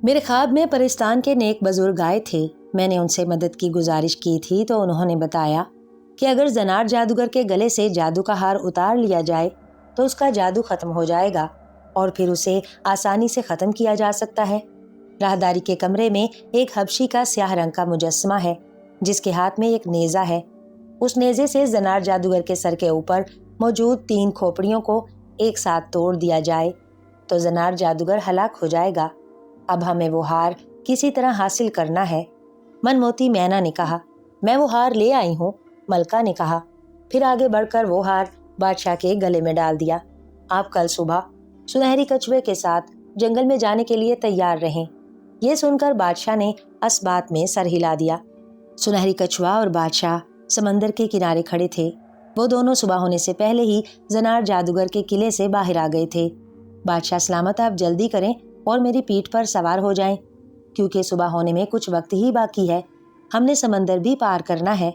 میرے خواب میں پرستان کے نیک بزرگ آئے تھے، میں نے ان سے مدد کی گزارش کی تھی تو انہوں نے بتایا کہ اگر زنار جادوگر کے گلے سے جادو کا ہار اتار لیا جائے تو اس کا جادو ختم ہو جائے گا اور پھر اسے آسانی سے ختم کیا جا سکتا ہے۔ راہداری کے کمرے میں ایک حبشی کا سیاہ رنگ کا مجسمہ ہے جس کے ہاتھ میں ایک نیزہ ہے۔ اس نیزے سے زنار جادوگر کے سر کے اوپر موجود 3 کھوپڑیوں کو ایک ساتھ توڑ دیا جائے تو زنار جادوگر ہلاک ہو جائے گا۔ اب ہمیں وہ ہار کسی طرح حاصل کرنا ہے۔ من موتی مینا نے کہا، میں وہ ہار لے آئی ہوں۔ ملکہ نے کہا، پھر آگے بڑھ کر وہ ہار بادشاہ کے گلے میں ڈال دیا۔ آپ کل صبح سنہری کچھوے کے ساتھ جنگل میں جانے کے لیے تیار رہیں۔ یہ سن کر بادشاہ نے اس بات میں سر ہلا دیا۔ سنہری کچھوا اور بادشاہ سمندر کے کنارے کھڑے تھے۔ وہ دونوں صبح ہونے سے پہلے ہی زنار جادوگر کے قلعے سے باہر آ گئے تھے۔ بادشاہ سلامت آپ جلدی کریں اور میری پیٹھ پر سوار ہو جائیں، کیونکہ صبح ہونے میں کچھ وقت ہی باقی ہے، ہم نے سمندر بھی پار کرنا ہے۔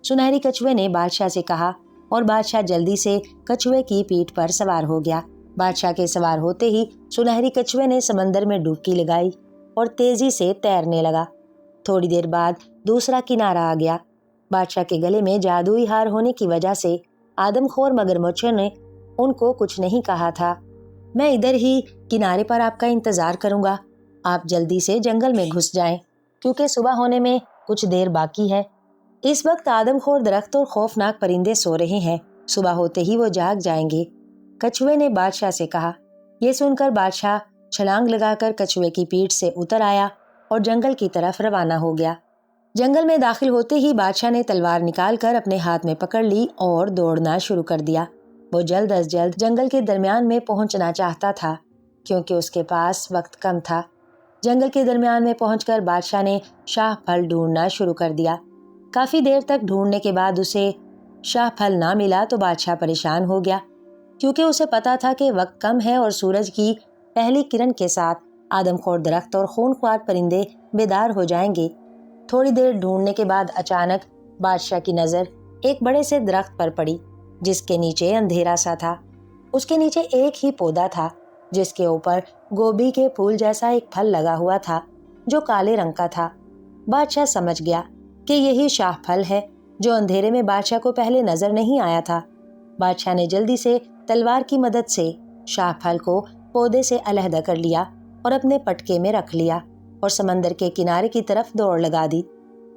سنہری کچھوے نے بادشاہ سے کہا اور بادشاہ جلدی سے کچھوے کی پیٹھ پر سوار ہو گیا۔ بادشاہ کے سوار ہوتے ہی سنہری کچھوے نے سمندر میں ڈبکی لگائی اور تیزی سے تیرنے لگا۔ تھوڑی دیر بعد دوسرا کنارہ آ گیا۔ بادشاہ کے گلے میں جادوئی ہار ہونے کی وجہ سے آدم خور مگرمچھوں نے ان کو کچھ نہیں کہا تھا۔ میں ادھر ہی کنارے پر آپ کا انتظار کروں گا، آپ جلدی سے جنگل میں گھس جائیں کیونکہ صبح ہونے میں کچھ دیر باقی ہے۔ اس وقت آدم خور درخت اور خوفناک پرندے سو رہے ہیں، صبح ہوتے ہی وہ جاگ جائیں گے۔ کچھوے نے بادشاہ سے کہا۔ یہ سن کر بادشاہ چھلانگ لگا کر کچھوے کی پیٹھ سے اتر آیا اور جنگل کی طرف روانہ ہو گیا۔ جنگل میں داخل ہوتے ہی بادشاہ نے تلوار نکال کر اپنے ہاتھ میں پکڑ لی اور دوڑنا شروع کر دیا۔ وہ جلد از جلد جنگل کے درمیان میں پہنچنا چاہتا تھا کیونکہ اس کے پاس وقت کم تھا۔ جنگل کے درمیان میں پہنچ کر بادشاہ نے شاہ پھل ڈھونڈنا شروع کر دیا۔ کافی دیر تک ڈھونڈنے کے بعد اسے شاہ پھل نہ ملا تو بادشاہ پریشان ہو گیا، کیونکہ اسے پتا تھا کہ وقت کم ہے اور سورج کی پہلی کرن کے ساتھ آدم خور درخت اور خونخوار پرندے بیدار ہو جائیں گے۔ تھوڑی دیر ڈھونڈنے کے بعد اچانک بادشاہ کی نظر ایک بڑے سے درخت پر پڑی جس کے نیچے اندھیرا سا تھا۔ اس کے نیچے ایک ہی پودا تھا جس کے اوپر گوبھی کے پھول جیسا ایک پھل لگا ہوا تھا جو کالے رنگ کا تھا۔ بادشاہ سمجھ گیا کہ یہی شاہ پھل ہے جو اندھیرے میں بادشاہ کو پہلے نظر نہیں آیا تھا۔ بادشاہ نے جلدی سے تلوار کی مدد سے شاہ پھل کو پودے سے علیحدہ کر لیا اور اپنے پٹکے میں رکھ لیا اور سمندر کے کنارے کی طرف دوڑ لگا دی۔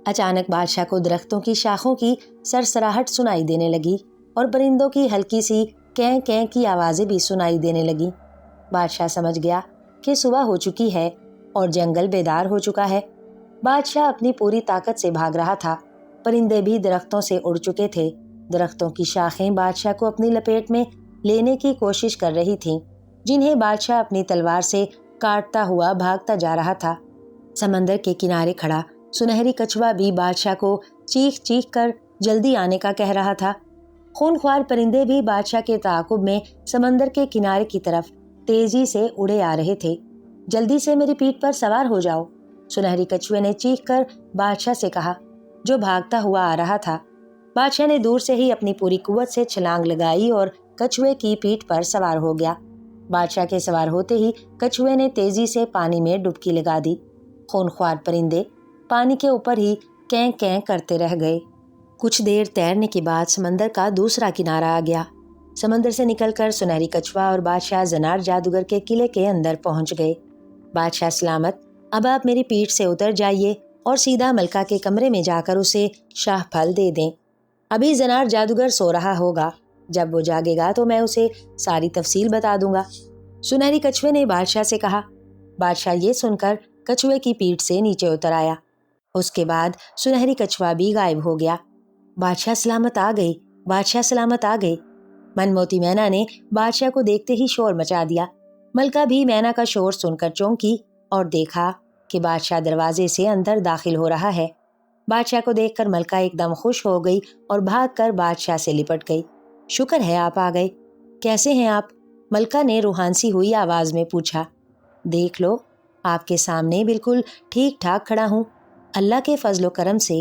اچانک بادشاہ کو درختوں کی شاخوں کی سرسراہٹ سنائی دینے لگی اور پرندوں کی ہلکی سی کیں کیں کی آوازیں بھی سنائی دینے لگیں۔ بادشاہ سمجھ گیا کہ صبح ہو چکی ہے اور جنگل بیدار ہو چکا ہے۔ بادشاہ اپنی پوری طاقت سے بھاگ رہا تھا۔ پرندے بھی درختوں سے اڑ چکے تھے۔ درختوں کی شاخیں بادشاہ کو اپنی لپیٹ میں لینے کی کوشش کر رہی تھیں، جنہیں بادشاہ اپنی تلوار سے کاٹتا ہوا بھاگتا جا رہا تھا۔ سمندر کے کنارے کھڑا سنہری کچھوا بھی بادشاہ کو چیخ چیخ کر جلدی آنے کا کہہ رہا تھا۔ خونخوار پرندے بھی بادشاہ کے تعاقب میں سمندر کے کنارے کی طرف تیزی سے اڑے آ رہے تھے۔ جلدی سے میری پیٹھ پر سوار ہو جاؤ، سنہری کچھوے نے چیخ کر بادشاہ سے کہا جو بھاگتا ہوا آ رہا تھا۔ بادشاہ نے دور سے ہی اپنی پوری قوت سے چھلانگ لگائی اور کچھوے کی پیٹھ پر سوار ہو گیا۔ بادشاہ کے سوار ہوتے ہی کچھوے نے تیزی سے پانی میں ڈبکی لگا دی۔ خونخوار پرندے پانی کے اوپر ہی کیں کیں کرتے رہ گئے۔ کچھ دیر تیرنے کے بعد سمندر کا دوسرا کنارہ آ گیا۔ سمندر سے نکل کر سنہری کچھوا اور بادشاہ زنار جادوگر کے قلعے کے اندر پہنچ گئے۔ بادشاہ سلامت، اب آپ میری پیٹھ سے اتر جائیے اور سیدھا ملکہ کے کمرے میں جا کر اسے شاہ پھل دے دیں۔ ابھی زنار جادوگر سو رہا ہوگا، جب وہ جاگے گا تو میں اسے ساری تفصیل بتا دوں گا، سنہری کچھوے نے بادشاہ سے کہا۔ بادشاہ یہ سن کر کچھوے کی پیٹھ سے نیچے اتر آیا۔ اس کے بعد سنہری کچھوا بھی غائب ہو گیا۔ بادشاہ سلامت آ گئے، بادشاہ سلامت آ گئے۔ من موتی مینا نے بادشاہ کو دیکھتے ہی شور مچا دیا۔ ملکہ بھی مینا کا شور سن کر چونکی اور دیکھا کہ بادشاہ دروازے سے اندر داخل ہو رہا ہے۔ بادشاہ کو دیکھ کر ملکہ ایک دم خوش ہو گئی اور بھاگ کر بادشاہ سے لپٹ گئی۔ شکر ہے آپ آ گئے، کیسے ہیں آپ؟ ملکہ نے روحانسی ہوئی آواز میں پوچھا۔ دیکھ لو، آپ کے سامنے بالکل ٹھیک ٹھاک کھڑا ہوں، اللہ کے فضل و کرم سے